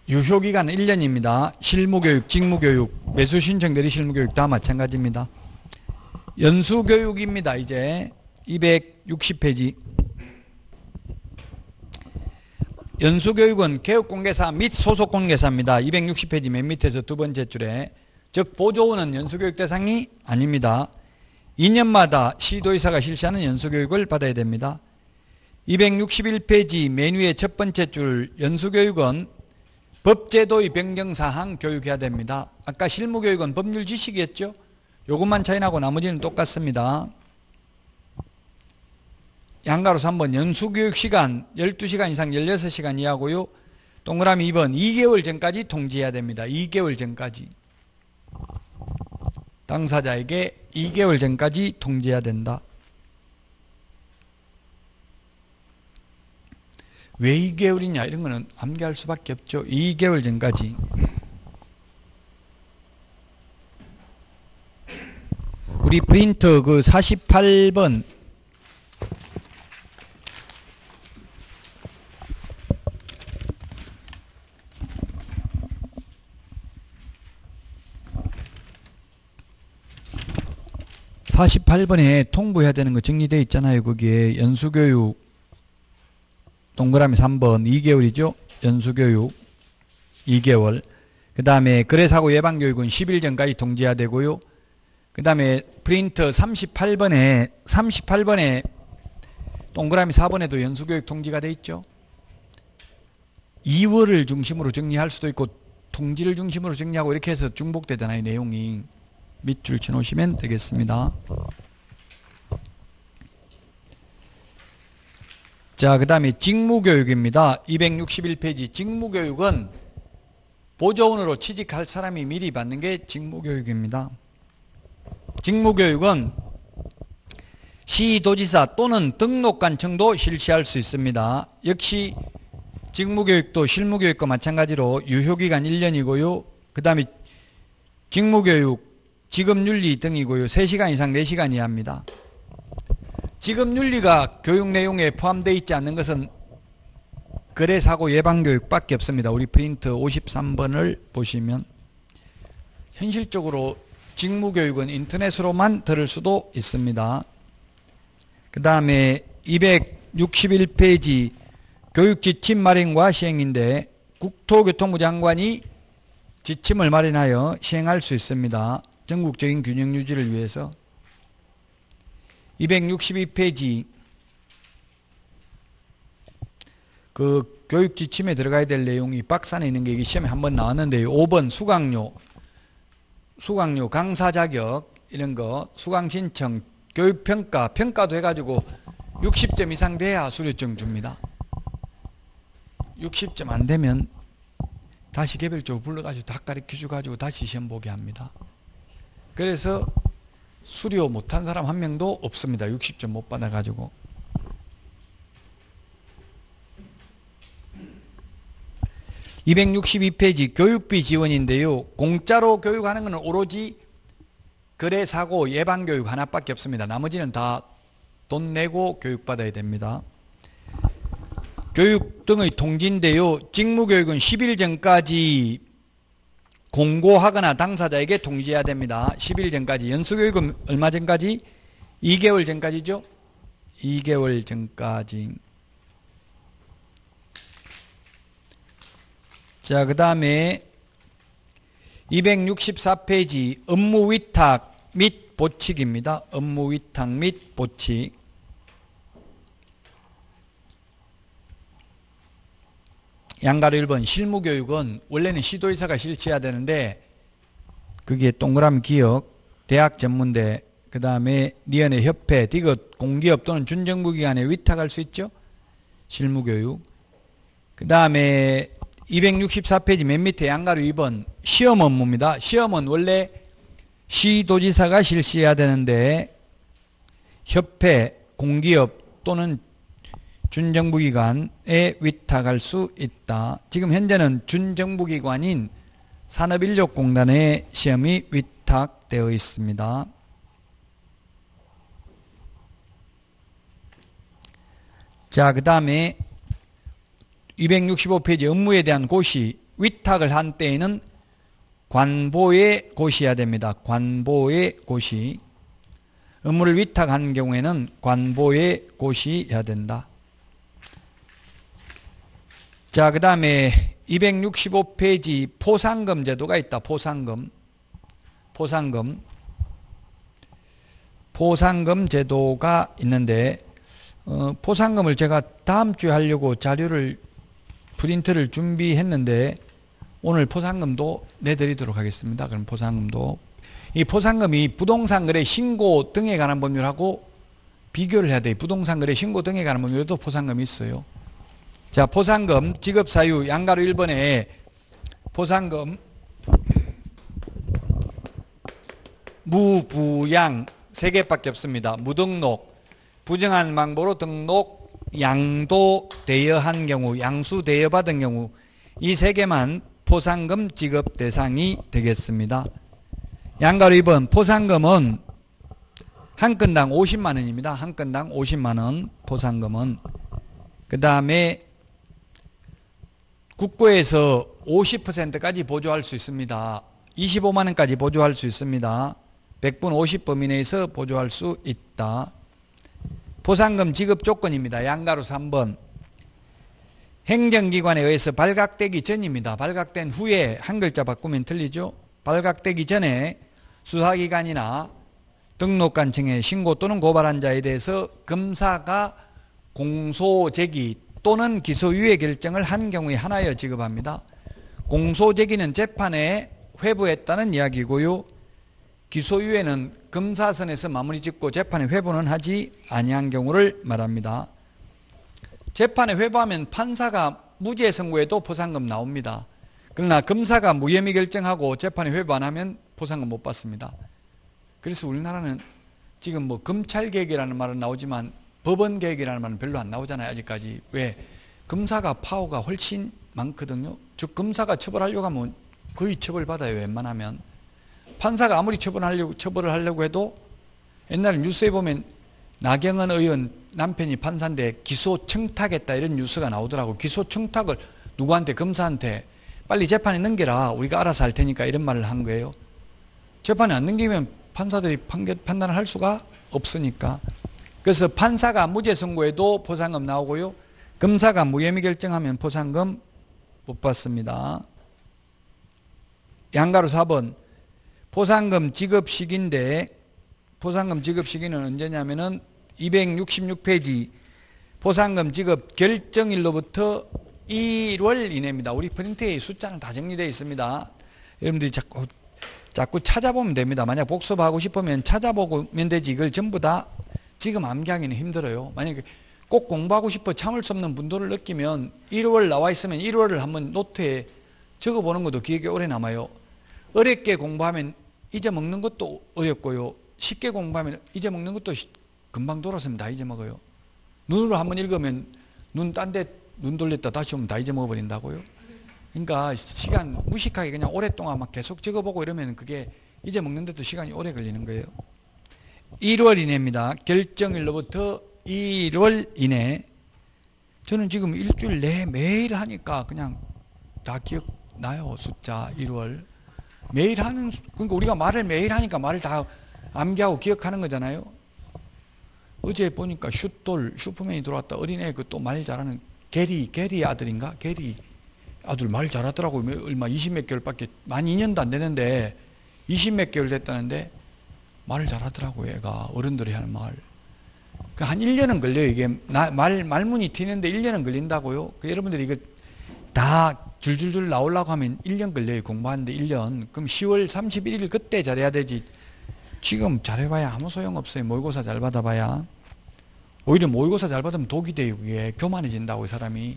유효기간은 1년입니다. 실무교육, 직무교육, 매수신청대리 실무교육 다 마찬가지입니다. 연수교육입니다. 이제 260페이지. 연수교육은 개업공개사 및 소속공개사입니다. 260페이지 맨 밑에서 두 번째 줄에. 즉 보조원은 연수교육 대상이 아닙니다. 2년마다 시도지사가 실시하는 연수교육을 받아야 됩니다. 261페이지 맨 위에 첫 번째 줄 연수교육은 법제도의 변경사항 교육해야 됩니다. 아까 실무교육은 법률 지식이었죠. 요것만 차이 나고 나머지는 똑같습니다. 양가로 3번 연수교육 시간 12시간 이상 16시간 이하고요. 동그라미 2번 2개월 전까지 통지해야 됩니다. 2개월 전까지. 당사자에게 2개월 전까지 통지해야 된다. 왜 2개월이냐 이런 거는 암기할 수밖에 없죠. 2개월 전까지. 우리 우리 프린터 그 48번 48번에 통보해야 되는 거 정리되어 있잖아요. 거기에 연수교육 동그라미 3번 2개월이죠. 연수교육 2개월. 그 다음에 거래사고 예방교육은 10일 전까지 통지해야 되고요. 그 다음에 프린터 38번에 동그라미 4번에도 연수교육 통지가 되어 있죠. 2월을 중심으로 정리할 수도 있고 통지를 중심으로 정리하고 이렇게 해서 중복되잖아요. 내용이. 밑줄 쳐놓으시면 되겠습니다. 자, 그 다음에 직무교육입니다. 261페이지. 직무교육은 보조원으로 취직할 사람이 미리 받는 게 직무교육입니다. 직무교육은 시도지사 또는 등록관청도 실시할 수 있습니다. 역시 직무교육도 실무교육과 마찬가지로 유효기간 1년이고요. 그 다음에 직무교육 직업윤리 등이고요. 3시간 이상 4시간 이하입니다. 직업윤리가 교육 내용에 포함되어 있지 않는 것은 거래사고 예방교육밖에 없습니다. 우리 프린트 53번을 보시면 현실적으로 직무교육은 인터넷으로만 들을 수도 있습니다. 그 다음에 261페이지 교육지침 마련과 시행인데 국토교통부 장관이 지침을 마련하여 시행할 수 있습니다. 전국적인 균형 유지를 위해서. 262페이지 그 교육 지침에 들어가야 될 내용이 박스 안에 있는 게 이게 시험에 한번 나왔는데요. 5번 수강료, 강사 자격 이런 거, 수강 신청, 교육평가, 평가도 해가지고 60점 이상 돼야 수료증 줍니다. 60점 안 되면 다시 개별적으로 불러가지고 다 가르쳐줘가지고 다시 시험 보게 합니다. 그래서 수료 못한 사람 한 명도 없습니다. 60점 못 받아가지고. (262페이지) 교육비 지원인데요. 공짜로 교육하는 것은 오로지 거래사고 예방교육 하나밖에 없습니다. 나머지는 다 돈 내고 교육받아야 됩니다. 교육 등의 통지인데요. 직무교육은 10일 전까지 공고하거나 당사자에게 통지해야 됩니다. 10일 전까지. 연수교육은 얼마 전까지? 2개월 전까지죠. 2개월 전까지. 자, 그 다음에 264페이지 업무 위탁 및 보칙입니다. 업무 위탁 및 보칙. 양가로 1번 실무교육은 원래는 시도의사가 실시해야 되는데 그게 동그라미 기업, 대학 전문대, 그 다음에 니은의 협회, 디귿, 공기업 또는 준정부기관에 위탁할 수 있죠. 실무교육. 그 다음에 264페이지 맨 밑에 양가로 2번 시험 업무입니다. 시험은 원래 시도지사가 실시해야 되는데 협회, 공기업 또는 준정부기관에 위탁할 수 있다. 지금 현재는 준정부기관인 산업인력공단에 시험이 위탁되어 있습니다. 자, 그 다음에 265페이지 업무에 대한 고시, 위탁을 한 때에는 관보에 고시해야 됩니다. 관보에 고시. 업무를 위탁한 경우에는 관보에 고시해야 된다. 자, 그 다음에 265페이지 포상금 제도가 있다. 포상금 제도가 있는데 포상금을 제가 다음 주에 하려고 자료를 프린트를 준비했는데 오늘 포상금도 내드리도록 하겠습니다. 그럼 포상금도 이 포상금이 부동산 거래 신고 등에 관한 법률하고 비교를 해야 돼요. 부동산 거래 신고 등에 관한 법률에도 포상금이 있어요. 자, 포상금 직업사유 양가로 1번에 포상금 무부양 3개밖에 없습니다. 무등록, 부정한 방법으로 등록, 양도대여한 경우, 양수대여받은 경우 이 3개만 포상금 지급 대상이 되겠습니다. 양가로 2번 포상금은 한 건당 50만 원입니다. 한 건당 50만 원 포상금은. 그 다음에 국고에서 50%까지 보조할 수 있습니다. 25만 원까지 보조할 수 있습니다. 100분 50범 이내에서 보조할 수 있다. 포상금 지급 조건입니다. 양가로 3번. 행정기관에 의해서 발각되기 전입니다. 발각된 후에 한 글자 바꾸면 틀리죠. 발각되기 전에 수사기관이나 등록관청에 신고 또는 고발한 자에 대해서 검사가 공소제기 또는 기소유예 결정을 한 경우에 하나여 지급합니다. 공소제기는 재판에 회부했다는 이야기고요. 기소유예는 검사선에서 마무리 짓고 재판에 회부는 하지 아니한 경우를 말합니다. 재판에 회부하면 판사가 무죄 선고에도 포상금 나옵니다. 그러나 검사가 무혐의 결정하고 재판에 회부 안 하면 포상금 못 받습니다. 그래서 우리나라는 지금 뭐 검찰개혁이라는 말은 나오지만 법원개혁이라는 말은 별로 안 나오잖아요. 아직까지. 왜? 검사가 파워가 훨씬 많거든요. 즉 검사가 처벌하려고 하면 거의 처벌받아요. 웬만하면. 판사가 아무리 처벌을 하려고 해도 옛날에 뉴스에 보면 나경원 의원 남편이 판사인데 기소 청탁했다 이런 뉴스가 나오더라고. 기소 청탁을 누구한테? 검사한테. 빨리 재판에 넘겨라. 우리가 알아서 할 테니까 이런 말을 한 거예요. 재판에 안 넘기면 판사들이 판단을 할 수가 없으니까. 그래서 판사가 무죄 선고에도 포상금 나오고요. 검사가 무혐의 결정하면 포상금 못 받습니다. 양가로 4번. 포상금 지급 시기인데 포상금 지급 시기는 언제냐면은 266페이지 포상금 지급 결정일로부터 1월 이내입니다. 우리 프린트에 숫자는 다 정리되어 있습니다. 여러분들이 자꾸 찾아보면 됩니다. 만약 복습하고 싶으면 찾아보면 되지. 이걸 전부 다 지금 암기하기는 힘들어요. 만약에 꼭 공부하고 싶어 참을 수 없는 분도를 느끼면 1월 나와 있으면 1월을 한번 노트에 적어보는 것도 기억에 오래 남아요. 어렵게 공부하면 잊어먹는 것도 어렵고요. 쉽게 공부하면 잊어먹는 것도 금방 돌아서면 다 잊어먹어요. 눈으로 한번 읽으면 눈 돌렸다 다시 오면 다 잊어먹어버린다고요. 그러니까 시간 무식하게 그냥 오랫동안 막 계속 적어보고 이러면 그게 잊어먹는데도 시간이 오래 걸리는 거예요. 1월 이내입니다. 결정일로부터 1월 이내. 저는 지금 일주일 내에 매일 하니까 그냥 다 기억나요. 숫자 1월. 매일 하는, 그러니까 우리가 말을 매일 하니까 말을 다 암기하고 기억하는 거잖아요. 어제 보니까 슈퍼맨이 들어왔다. 어린애 그 또 말 잘하는 게리 아들인가? 게리 아들 말 잘하더라고요. 얼마 20몇 개월밖에, 만 2년도 안 되는데 20몇 개월 됐다는데 말을 잘하더라고요. 애가 어른들이 하는 말. 한 1년은 걸려요. 이게 말문이 튀는데 1년은 걸린다고요. 여러분들이 이거 다 줄줄줄 나오려고 하면 1년 걸려요. 공부하는데 1년. 그럼 10월 31일 그때 잘해야 되지. 지금 잘해봐야 아무 소용없어요. 모의고사 잘 받아봐야. 오히려 모의고사 잘 받으면 독이 돼요. 그게 교만해진다고 사람이.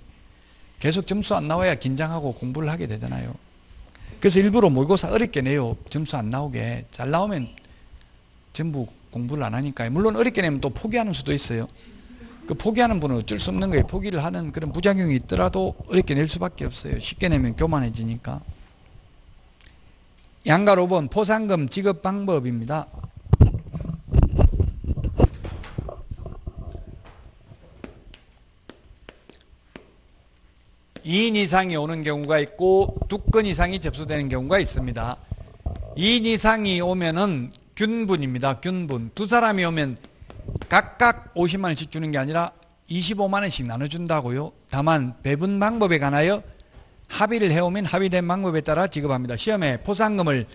계속 점수 안 나와야 긴장하고 공부를 하게 되잖아요. 그래서 일부러 모의고사 어렵게 내요. 점수 안 나오게. 잘 나오면 전부 공부를 안 하니까요. 물론 어렵게 내면 또 포기하는 수도 있어요. 그 포기하는 분은 어쩔 수 없는 거예요. 포기를 하는 그런 부작용이 있더라도 어렵게 낼 수밖에 없어요. 쉽게 내면 교만해지니까. 양가로 5번 포상금 지급 방법입니다. 2인 이상이 오는 경우가 있고 2건 이상이 접수되는 경우가 있습니다. 2인 이상이 오면은 균분입니다. 균분. 두 사람이 오면 각각 50만 원씩 주는 게 아니라 25만 원씩 나눠준다고요. 다만 배분 방법에 관하여 합의를 해오면 합의된 방법에 따라 지급합니다. 시험에 포상금을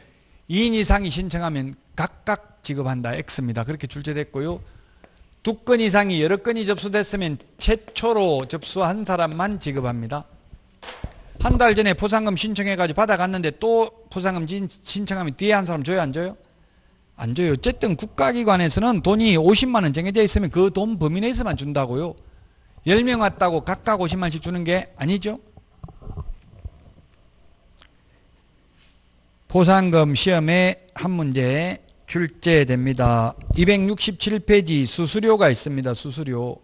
2인 이상이 신청하면 각각 지급한다. X입니다. 그렇게 출제됐고요. 2건 이상이 여러 건이 접수됐으면 최초로 접수한 사람만 지급합니다. 한 달 전에 포상금 신청해가지고 받아갔는데 또 포상금 신청하면 뒤에 한 사람 줘요? 안 줘요? 안 줘요. 어쨌든 국가기관에서는 돈이 50만 원 정해져 있으면 그 돈 범위 내에서만 준다고요. 10명 왔다고 각각 50만 원씩 주는 게 아니죠. 포상금 시험에 한 문제 출제됩니다. 267페이지 수수료가 있습니다. 수수료.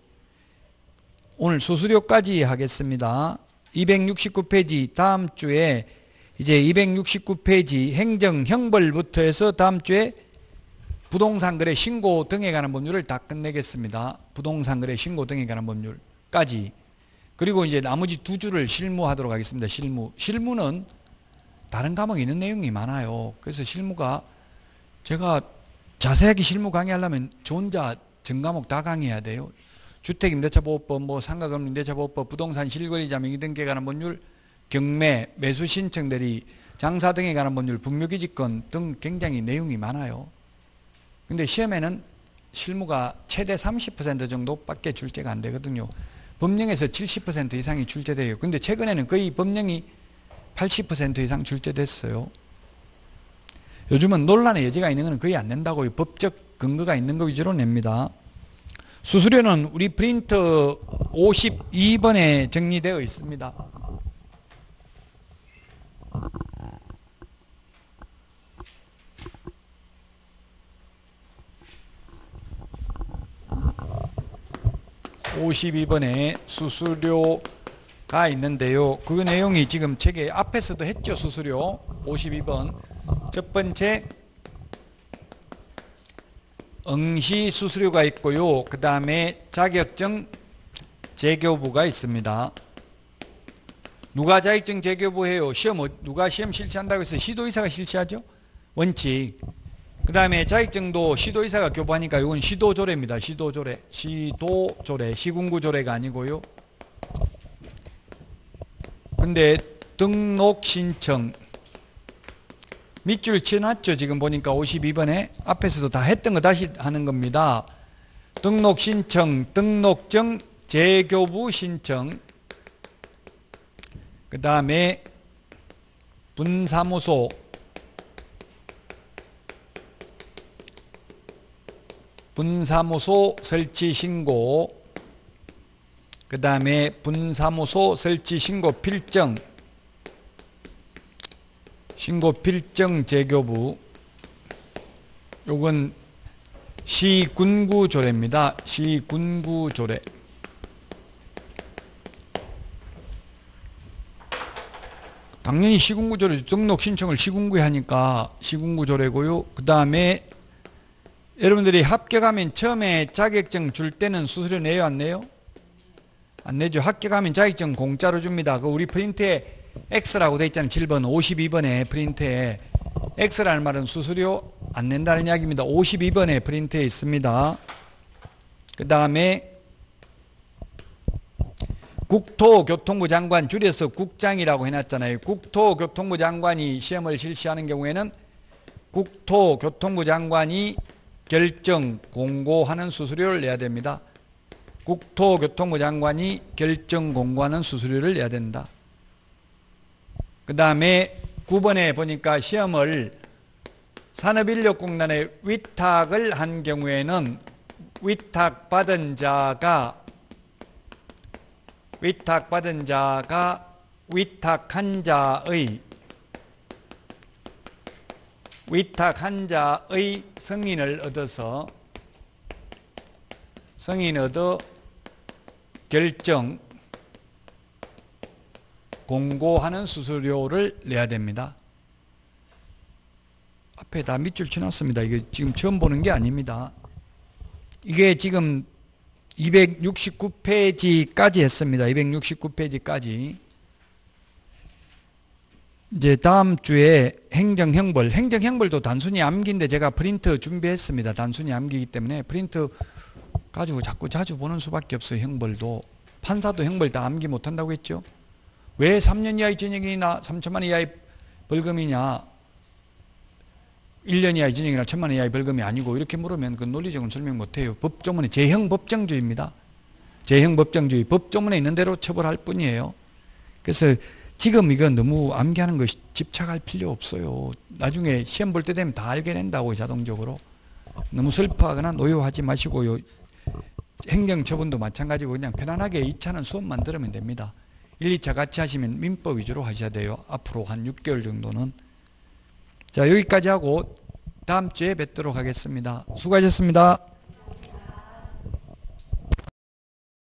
오늘 수수료까지 하겠습니다. 269페이지 다음 주에 이제 269페이지 행정 형벌부터 해서 다음 주에 부동산 거래 신고 등에 관한 법률을 다 끝내겠습니다. 부동산 거래 신고 등에 관한 법률까지. 그리고 이제 나머지 두 줄을 실무하도록 하겠습니다. 실무는 다른 과목에 있는 내용이 많아요. 그래서 실무가 제가 자세하게 실무 강의하려면 저 혼자 전 과목 다 강의해야 돼요. 주택임대차보호법, 뭐 상가금융임대차보호법, 부동산 실거래자 명의등기에 관한 법률, 경매, 매수 신청 대리, 장사 등에 관한 법률, 분묘기지권 등 굉장히 내용이 많아요. 근데 시험에는 실무가 최대 30% 정도밖에 출제가 안 되거든요. 법령에서 70% 이상이 출제돼요. 근데 최근에는 거의 법령이 80% 이상 출제됐어요. 요즘은 논란의 여지가 있는 건 거의 안 낸다고요. 법적 근거가 있는 거 위주로 냅니다. 수수료는 우리 프린트 52번에 정리되어 있습니다. (52번에) 수수료가 있는데요. 그 내용이 지금 책에 앞에서도 했죠. 수수료 52번 첫 번째 응시 수수료가 있고요. 그 다음에 자격증 재교부가 있습니다. 누가 자격증 재교부 해요? 누가 시험 실시한다고 해서 시도의사가 실시하죠? 원칙. 그 다음에 자격증도 시도의사가 교부하니까 이건 시도조례입니다. 시도조례. 시군구조례가 아니고요. 근데 등록 신청 밑줄 치워놨죠. 지금 보니까 52번에 앞에서도 다 했던 거 다시 하는 겁니다. 등록 신청, 등록증 재교부 신청, 그 다음에 분사무소, 설치 신고, 그 다음에 분사무소 설치 신고 필정, 신고 필정 재교부, 요건 시군구조례입니다. 시군구조례. 당연히 시군구조례, 등록 신청을 시군구에 하니까 시군구조례고요. 그 다음에 여러분들이 합격하면 처음에 자격증 줄 때는 수수료 내요, 안 내요? 안 내죠. 합격하면 자격증 공짜로 줍니다. 그 우리 프린트에 X라고 돼 있잖아요. 7번, 52번에 프린트에 X라는 말은 수수료 안 낸다는 이야기입니다. 52번에 프린트에 있습니다. 그 다음에 국토교통부 장관, 줄여서 국장이라고 해놨잖아요. 국토교통부 장관이 시험을 실시하는 경우에는 국토교통부 장관이 결정 공고하는 수수료를 내야 됩니다. 국토교통부 장관이 결정 공고하는 수수료를 내야 된다. 그 다음에 9번에 보니까 시험을 산업인력공단에 위탁을 한 경우에는 위탁받은 자가 위탁한 자의 승인을 얻어 결정 공고하는 수수료를 내야 됩니다. 앞에 다 밑줄 쳐놨습니다. 이게 지금 처음 보는 게 아닙니다. 이게 지금 269페이지까지 했습니다. 269페이지까지. 이제 다음 주에 행정형벌도 단순히 암기인데 제가 프린트 준비했습니다. 단순히 암기이기 때문에 프린트 가지고 자주 보는 수밖에 없어요. 형벌도. 판사도 형벌 다 암기 못한다고 했죠. 왜 3년 이하의 징역이나 3천만 원 이하의 벌금이냐, 1년 이하의 징역이나 1천만 원 이하의 벌금이 아니고, 이렇게 물으면 그 논리적으로 설명 못해요. 법조문에 제형법정주의입니다. 제형법정주의. 법조문에 있는 대로 처벌할 뿐이에요. 그래서 지금 이거 너무 암기하는 거 집착할 필요 없어요. 나중에 시험 볼 때 되면 다 알게 된다고, 자동적으로. 너무 슬퍼하거나 노여하지 마시고요. 행정처분도 마찬가지고 그냥 편안하게 2차는 수업만 들으면 됩니다. 1, 2차 같이 하시면 민법 위주로 하셔야 돼요. 앞으로 한 6개월 정도는. 자, 여기까지 하고 다음 주에 뵙도록 하겠습니다. 수고하셨습니다.